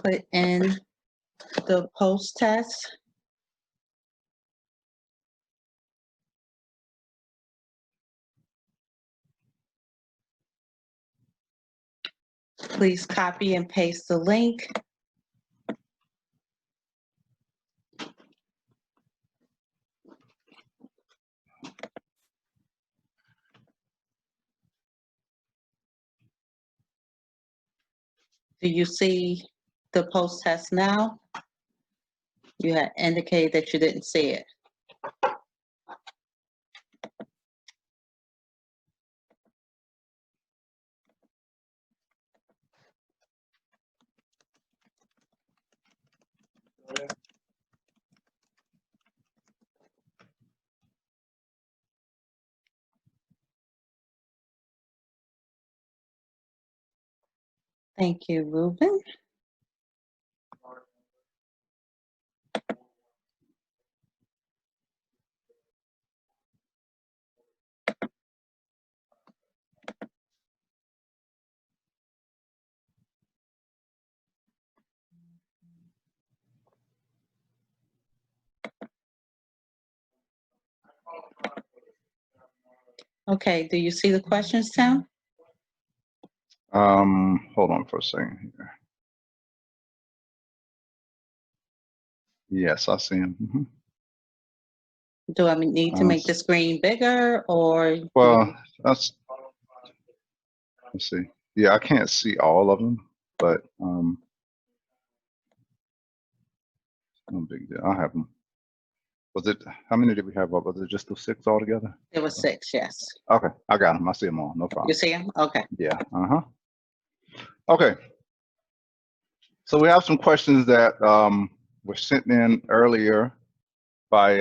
put in the post test. Please copy and paste the link. Do you see the post test now? You had indicated that you didn't see it. Thank you, Ruben. Okay, do you see the questions, Tim? Hold on for a second here. Yes, I see him. Mm-hmm. Do I need to make the screen bigger or? Well, let's see. Yeah, I can't see all of them, but no big deal. I have them. Was it, how many did we have up? Was it just the 6 altogether? It was 6, yes. Okay, I got them. I see them all. No problem. You see them? Okay. Yeah. Okay. So we have some questions that were sent in earlier by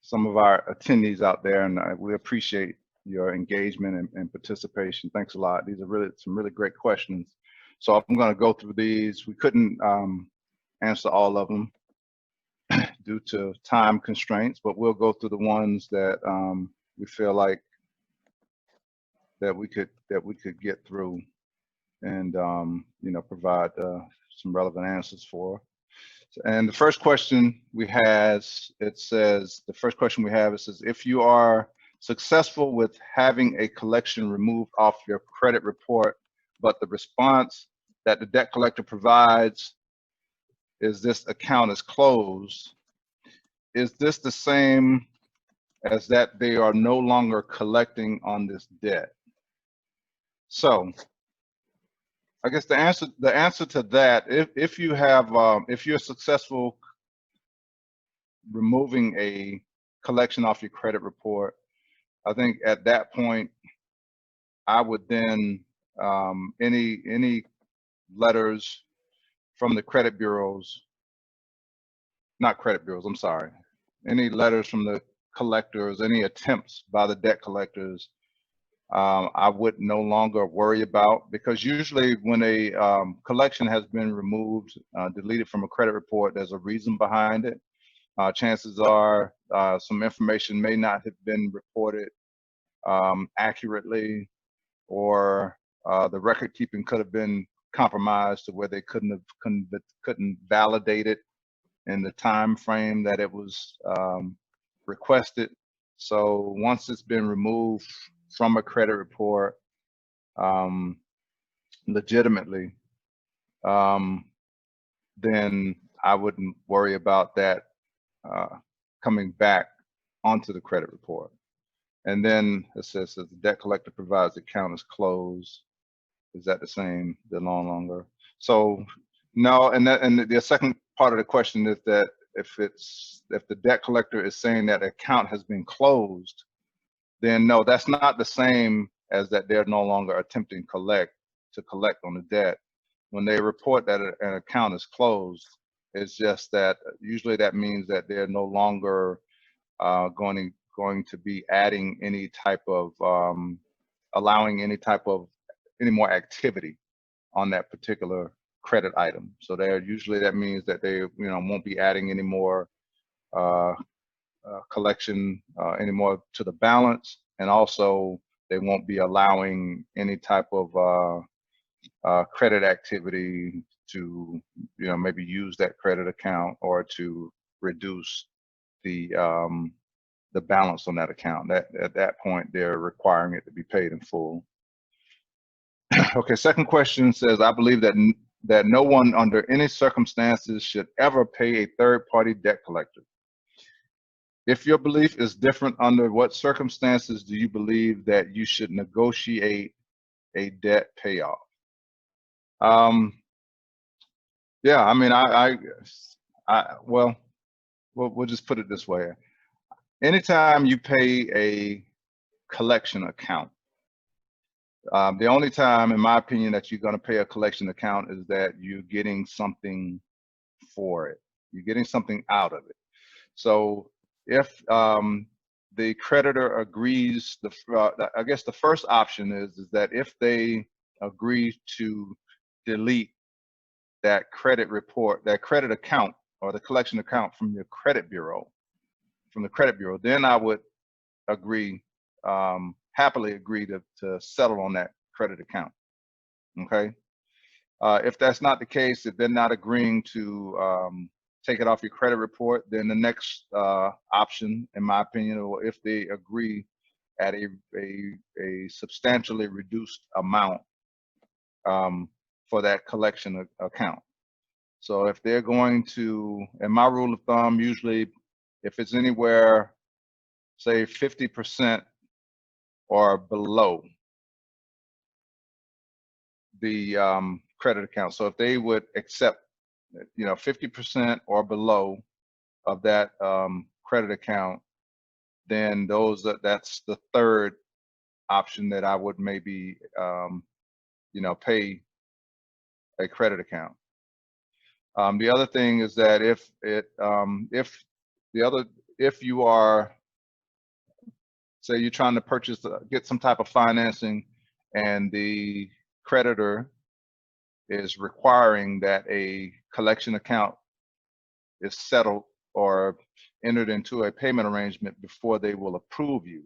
some of our attendees out there, and we appreciate your engagement and participation. Thanks a lot. These are some really great questions. So I'm going to go through these. We couldn't answer all of them due to time constraints, but we'll go through the ones that we feel like that we could get through and you know, provide some relevant answers for. And the first question we have, it says, if you are successful with having a collection removed off your credit report, but the response that the debt collector provides is this account is closed, is this the same as that they are no longer collecting on this debt? So I guess the answer to that, if you have if you're successful removing a collection off your credit report, I think at that point I would then any letters from the credit bureaus, not credit bureaus, I'm sorry, any letters from the collectors, any attempts by the debt collectors, I would no longer worry about, because usually when a collection has been removed, deleted from a credit report, there's a reason behind it. Chances are some information may not have been reported accurately, or the record keeping could have been compromised to where they couldn't validate it in the time frame that it was requested. So once it's been removed from a credit report legitimately, then I wouldn't worry about that coming back onto the credit report. And then it says that the debt collector provides the account is closed. Is that the same? They're no longer. So no, and the second part of the question is that if the debt collector is saying that account has been closed, then no, that's not the same as that they're no longer attempting to collect on the debt. When they report that an account is closed, it's just that usually that means that they're no longer going to be adding any type of allowing any more activity on that particular credit item. So usually that means that they won't be adding any more collection anymore to the balance, and also they won't be allowing any type of credit activity to maybe use that credit account or to reduce the balance on that account. That at that point they're requiring it to be paid in full. Okay, second question says, I believe that no one under any circumstances should ever pay a third-party debt collector. If your belief is different, under what circumstances do you believe that you should negotiate a debt payoff? Yeah, I mean, well, we'll just put it this way. Anytime you pay a collection account, the only time, in my opinion, that you're going to pay a collection account is that you're getting something for it. You're getting something out of it. So if the creditor agrees, I guess the first option is that if they agree to delete that credit report, that credit account or the collection account from your credit bureau, then I would agree, happily agree to settle on that credit account. Okay. If that's not the case, if they're not agreeing to take it off your credit report, then the next option, in my opinion, or if they agree at a substantially reduced amount for that collection account. So if they're going to, and my rule of thumb, usually if it's anywhere, say 50% or below the credit account. So if they would accept 50% or below of that credit account, then that's the third option that I would maybe pay a credit account. The other thing is that if you are, say you're trying to get some type of financing, and the creditor is requiring that a collection account is settled or entered into a payment arrangement before they will approve you.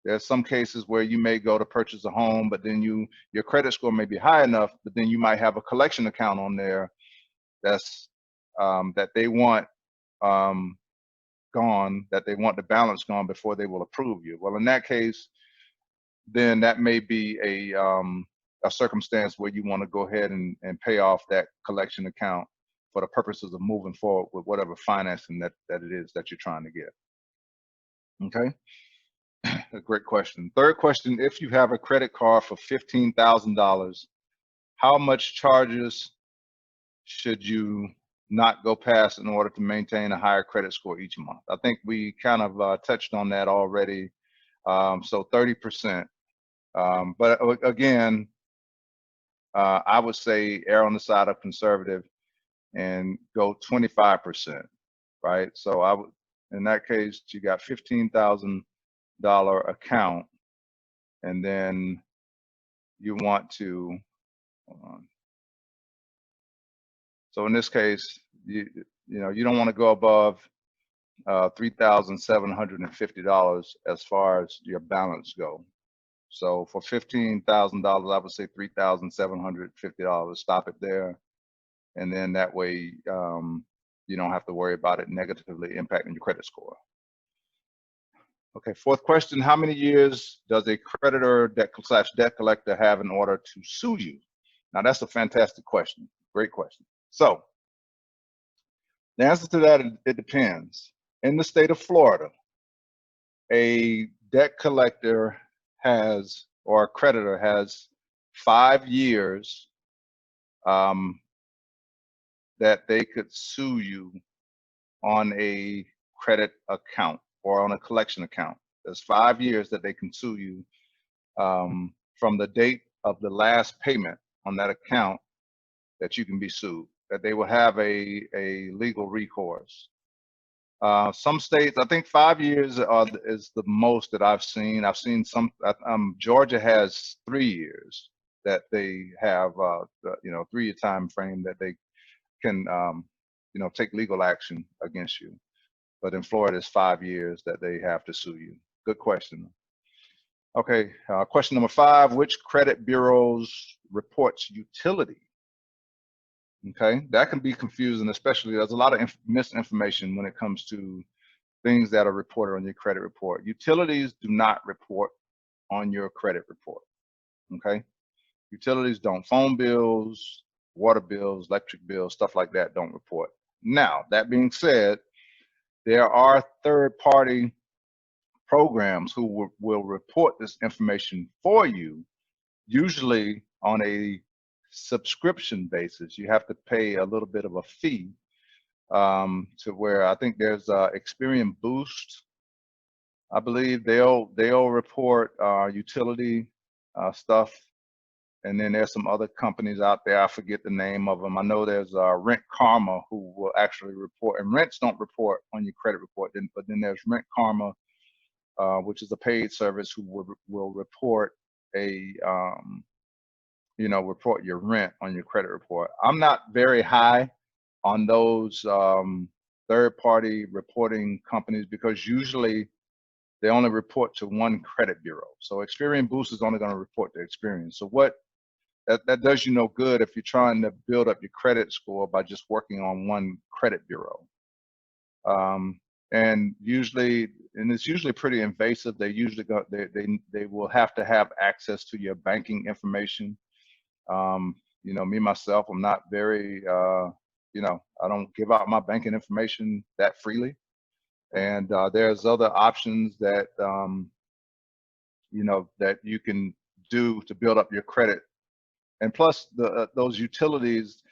There's some cases where you may go to purchase a home, but then your credit score may be high enough, but then you might have a collection account on there that's that they want gone, that they want the balance gone before they will approve you. Well, in that case, then that may be a circumstance where you want to go ahead and pay off that collection account for the purposes of moving forward with whatever financing that it is that you're trying to get. Okay. A great question. Third question, if you have a credit card for $15,000, how much charges should you not go past in order to maintain a higher credit score each month? I think we kind of touched on that already. So 30%. But again, I would say err on the side of conservative and go 25%, right? So I would, in that case, you got $15,000 account, and then you want to, hold on. So in this case, you don't want to go above $3,750 as far as your balance go. So for $15,000, I would say $3,750. Stop it there, and then that way you don't have to worry about it negatively impacting your credit score. Okay, fourth question: how many years does a creditor debt collector have in order to sue you? Now that's a fantastic question. Great question. So the answer to that, it depends. In the state of Florida, a debt collector has, or a creditor has 5 years that they could sue you on a credit account or on a collection account. There's 5 years that they can sue you from the date of the last payment on that account that you can be sued, that they will have a legal recourse. Some states, I think 5 years is the most that I've seen. I've seen some, Georgia has 3 years that they have, 3-year time frame that they can, take legal action against you. But in Florida, it's 5 years that they have to sue you. Good question. Okay, question number 5, which credit bureaus reports utility? Okay, that can be confusing, especially there's a lot of misinformation when it comes to things that are reported on your credit report. Utilities do not report on your credit report. Okay, utilities don't. Phone bills, water bills, electric bills, stuff like that don't report. Now, that being said, there are third-party programs who will report this information for you, usually on a subscription basis. You have to pay a little bit of a fee to where I think there's Experian Boost. I believe they'll report utility stuff, and then there's some other companies out there. I forget the name of them. I know there's Rent Karma who will actually report, and rents don't report on your credit report. But then there's Rent Karma, which is a paid service, who will report report your rent on your credit report. I'm not very high on those third-party reporting companies because usually they only report to one credit bureau. So Experian Boost is only going to report to Experian. So that does you no good if you're trying to build up your credit score by just working on one credit bureau. And it's usually pretty invasive. They usually they will have to have access to your banking information. Me myself, I'm not very, I don't give out my banking information that freely. And there's other options that, that you can do to build up your credit. And plus, those utilities,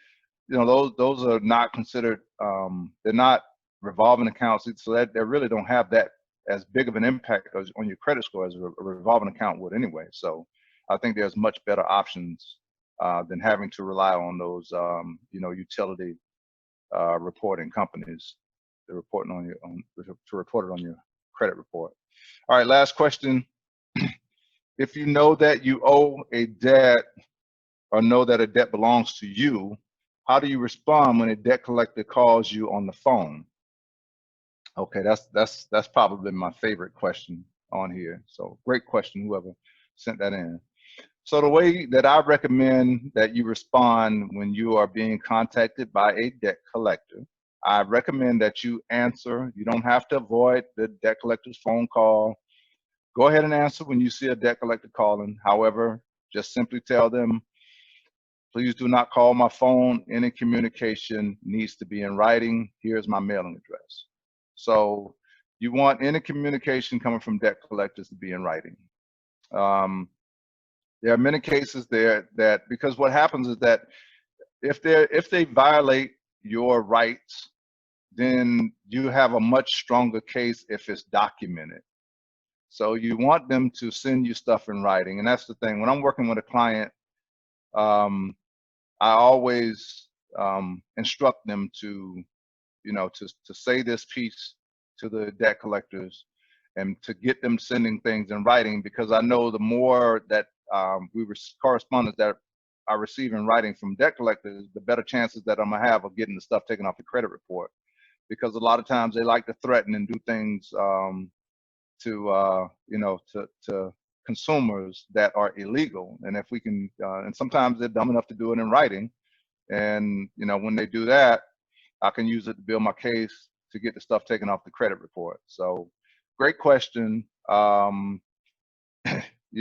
those are not considered, they're not revolving accounts, so that they really don't have that as big of an impact on your credit score as a revolving account would anyway. So I think there's much better options than having to rely on those, utility reporting companies to report it on your credit report. All right, last question. If you know that you owe a debt or know that a debt belongs to you, how do you respond when a debt collector calls you on the phone? Okay, that's probably my favorite question on here. So great question, whoever sent that in. So the way that I recommend that you respond when you are being contacted by a debt collector, I recommend that you answer. You don't have to avoid the debt collector's phone call. Go ahead and answer when you see a debt collector calling. However, just simply tell them, please do not call my phone. Any communication needs to be in writing. Here's my mailing address. So you want any communication coming from debt collectors to be in writing. There are many cases there that, because what happens is that if they violate your rights, then you have a much stronger case if it's documented. So you want them to send you stuff in writing. And that's the thing. When I'm working with a client, I always instruct them to say this piece to the debt collectors and to get them sending things in writing, because I know the more that correspondence that I receive in writing from debt collectors, the better chances that I'm gonna have of getting the stuff taken off the credit report. Because a lot of times they like to threaten and do things to consumers that are illegal. And if we can, and sometimes they're dumb enough to do it in writing. And, you know, when they do that, I can use it to build my case to get the stuff taken off the credit report. So great question. You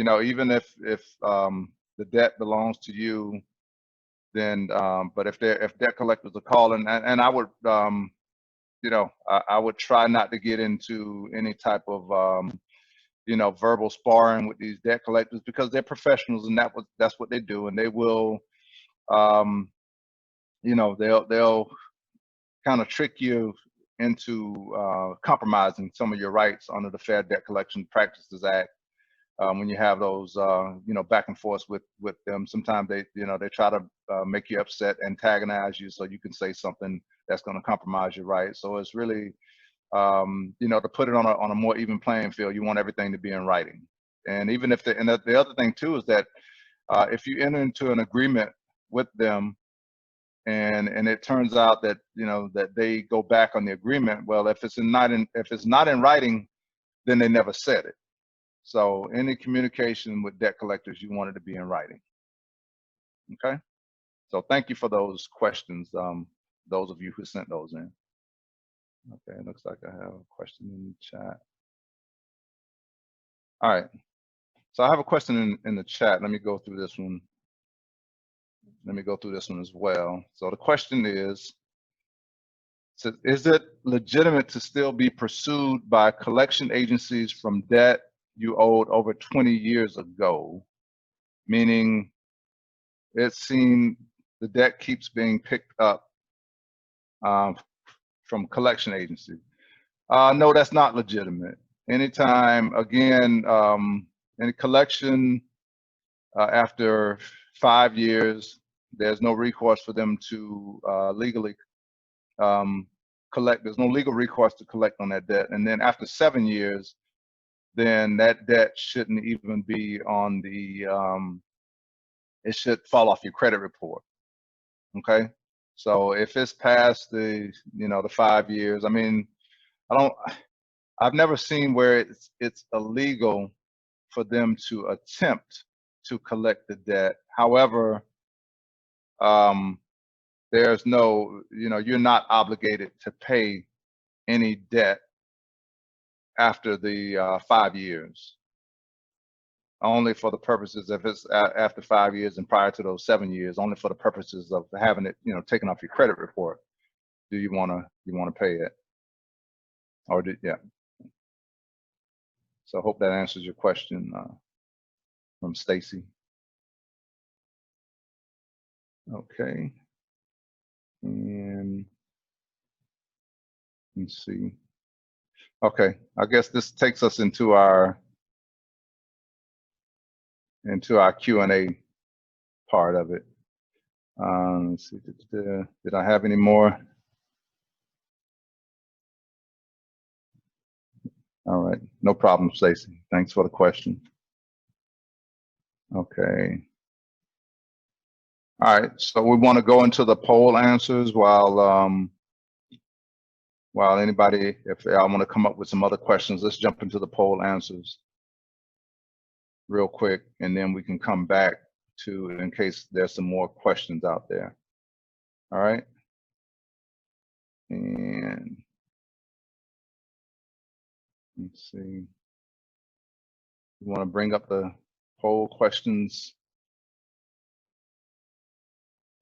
know, even if the debt belongs to you, then, but if debt collectors are calling, and I would, you know, I would try not to get into any type of, you know, verbal sparring with these debt collectors, because they're professionals, and that's what they do. And they will, you know, they'll kind of trick you into compromising some of your rights under the Fair Debt Collection Practices Act. When you have those, you know, back and forth with them, sometimes they, you know, they try to make you upset, antagonize you, so you can say something that's going to compromise your rights. So it's really, you know, to put it on a more even playing field, you want everything to be in writing. And even if and the other thing too is that if you enter into an agreement with them, and it turns out that, you know, that they go back on the agreement, well, if it's not in writing, then they never said it. So any communication with debt collectors, you want it to be in writing. Okay. So thank you for those questions. Those of you who sent those in. Okay, it looks like I have a question in the chat. All right. So I have a question in the chat. Let me go through this one. Let me go through this one as well. So the question is it legitimate to still be pursued by collection agencies from debt you owed over 20 years ago? Meaning it's seen the debt keeps being picked up from collection agencies. No, that's not legitimate. Anytime, again, in collection after 5 years, there's no recourse for them to legally collect. There's no legal recourse to collect on that debt. And then after 7 years, then that debt shouldn't even be on the, it should fall off your credit report. Okay. So if it's past the, you know, the 5 years, I mean, I've never seen where it's illegal for them to attempt to collect the debt. However, there's no, you know, you're not obligated to pay any debt after the 5 years. Only for the purposes, if it's after 5 years and prior to those 7 years, only for the purposes of having it, you know, taken off your credit report. Do you want to pay it? Or yeah. So I hope that answers your question from Stacy. Okay. And let's see. Okay, I guess this takes us into our Q&A part of it. Let's see, did I have any more? All right, no problem, Stacey. Thanks for the question. Okay. All right, so we want to go into the poll answers while anybody, if I want to come up with some other questions, let's jump into the poll answers real quick, and then we can come back to, in case there's some more questions out there. All right. And let's see. You want to bring up the poll questions?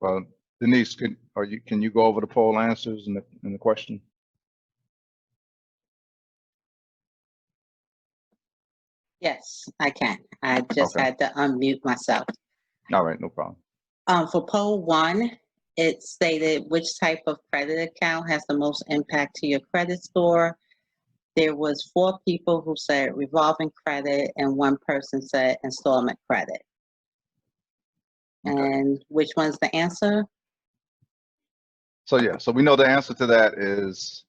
Well, Denise, can you go over the poll answers and the question? Yes, I can. I just had to unmute myself. All right, no problem. For poll 1, it stated which type of credit account has the most impact to your credit score. There was 4 people who said revolving credit, and 1 person said installment credit. Okay. And which one's the answer? So yeah, so we know the answer to that is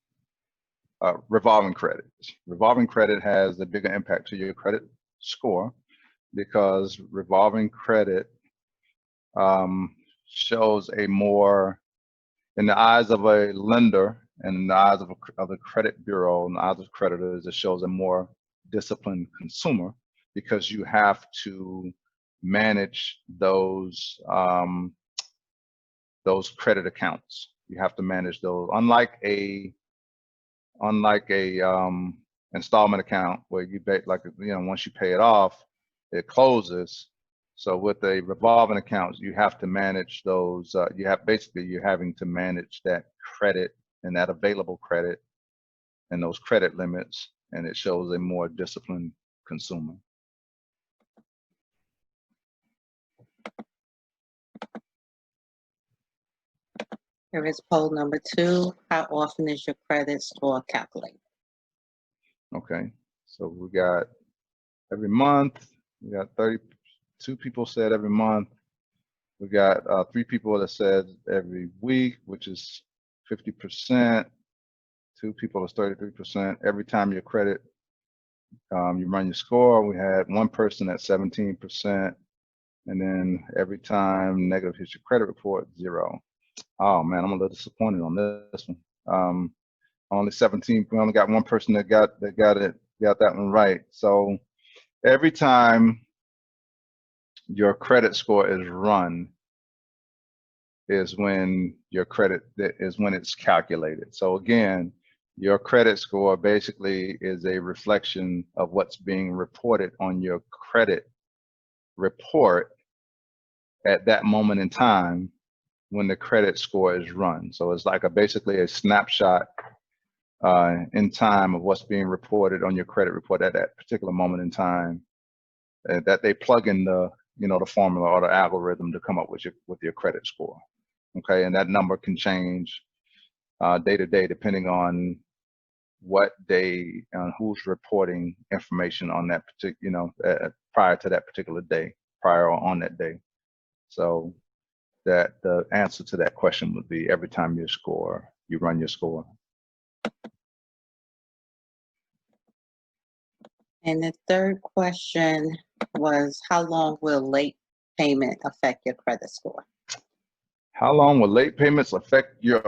revolving credit. Revolving credit has a bigger impact to your credit score, because revolving credit shows a more, in the eyes of a lender and in the eyes of the credit bureau and the eyes of creditors, it shows a more disciplined consumer, because you have to manage those credit accounts. You have to manage those. Unlike a installment account where you pay, like, once you pay it off, it closes. So with a revolving account, you have to manage those. You're having to manage that credit and that available credit and those credit limits, and it shows a more disciplined consumer. Here is poll number 2. How often is your credit score calculated? Okay, so we got every month. We got 32 people said every month. We got 3 people that said every week, which is 50%. 2 people is 33%. Every time your credit, you run your score, we had 1 person at 17%. And then every time negative hits your credit report, 0. Oh man, I'm a little disappointed on this one. Only 17. We only got 1 person that got that one right. So every time your credit score is run is when your credit is when it's calculated. So again, your credit score basically is a reflection of what's being reported on your credit report at that moment in time when the credit score is run. So it's like basically a snapshot in time of what's being reported on your credit report at that particular moment in time, that they plug in the the formula or the algorithm to come up with your credit score. Okay, and that number can change day to day depending on what day and who's reporting information on that particular prior to that particular day, prior or on that day. So that the answer to that question would be every time you run your score. And the third question was, how long will late payment affect your credit score? How long will late payments affect your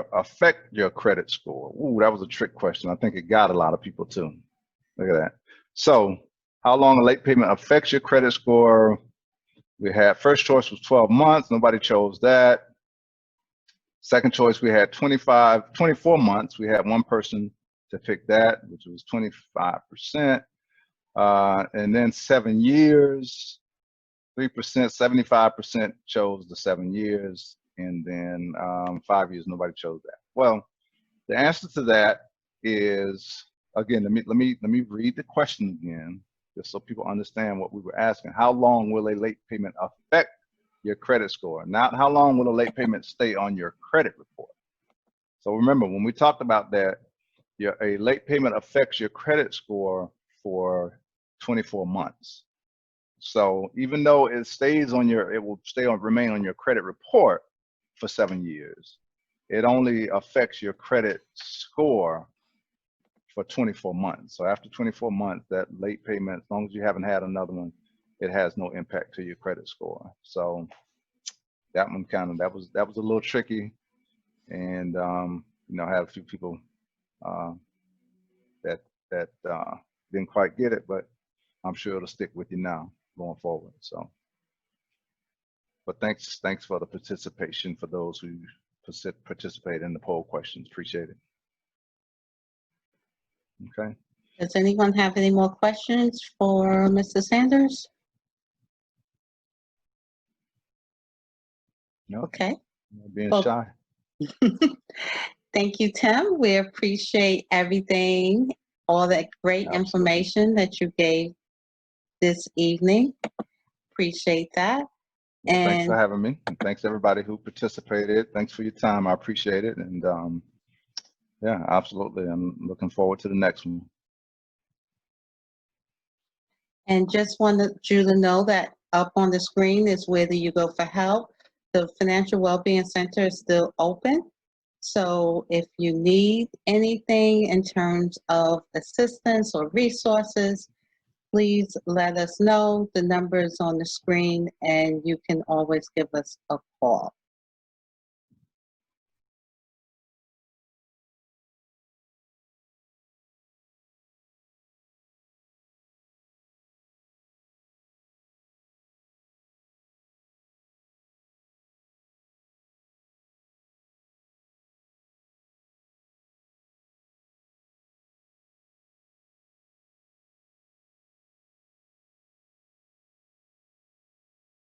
credit score? Ooh, that was a trick question. I think it got a lot of people too. Look at that. So how long a late payment affects your credit score? We had first choice was 12 months. Nobody chose that. Second choice, we had 24 months. We had 1 person to pick that, which was 25%. And then 7 years, 3%, 75% chose the 7 years. And then 5 years, nobody chose that. Well, the answer to that is, again, let me read the question again, just so people understand what we were asking. How long will a late payment affect your credit score? Not how long will a late payment stay on your credit report. So remember, when we talked about that, a late payment affects your credit score for 24 months. So even though it will remain on your credit report for 7 years, it only affects your credit score for 24 months. So after 24 months, that late payment, as long as you haven't had another one, it has no impact to your credit score. So that one that was a little tricky, and I had a few people that didn't quite get it, but I'm sure it'll stick with you now going forward. So, but thanks for the participation for those who participate in the poll questions. Appreciate it. Okay. Does anyone have any more questions for Mr. Sanders? No. Okay. Being well, shy. Thank you, Tim. We appreciate everything, all that great information that you gave this evening. Appreciate that. Well, thanks for having me, and thanks everybody who participated. Thanks for your time. I appreciate it, and yeah, absolutely. I'm looking forward to the next one. And just wanted you to know that up on the screen is where you go for help. The Financial Wellbeing Center is still open. So if you need anything in terms of assistance or resources, please let us know. The number is on the screen, and you can always give us a call.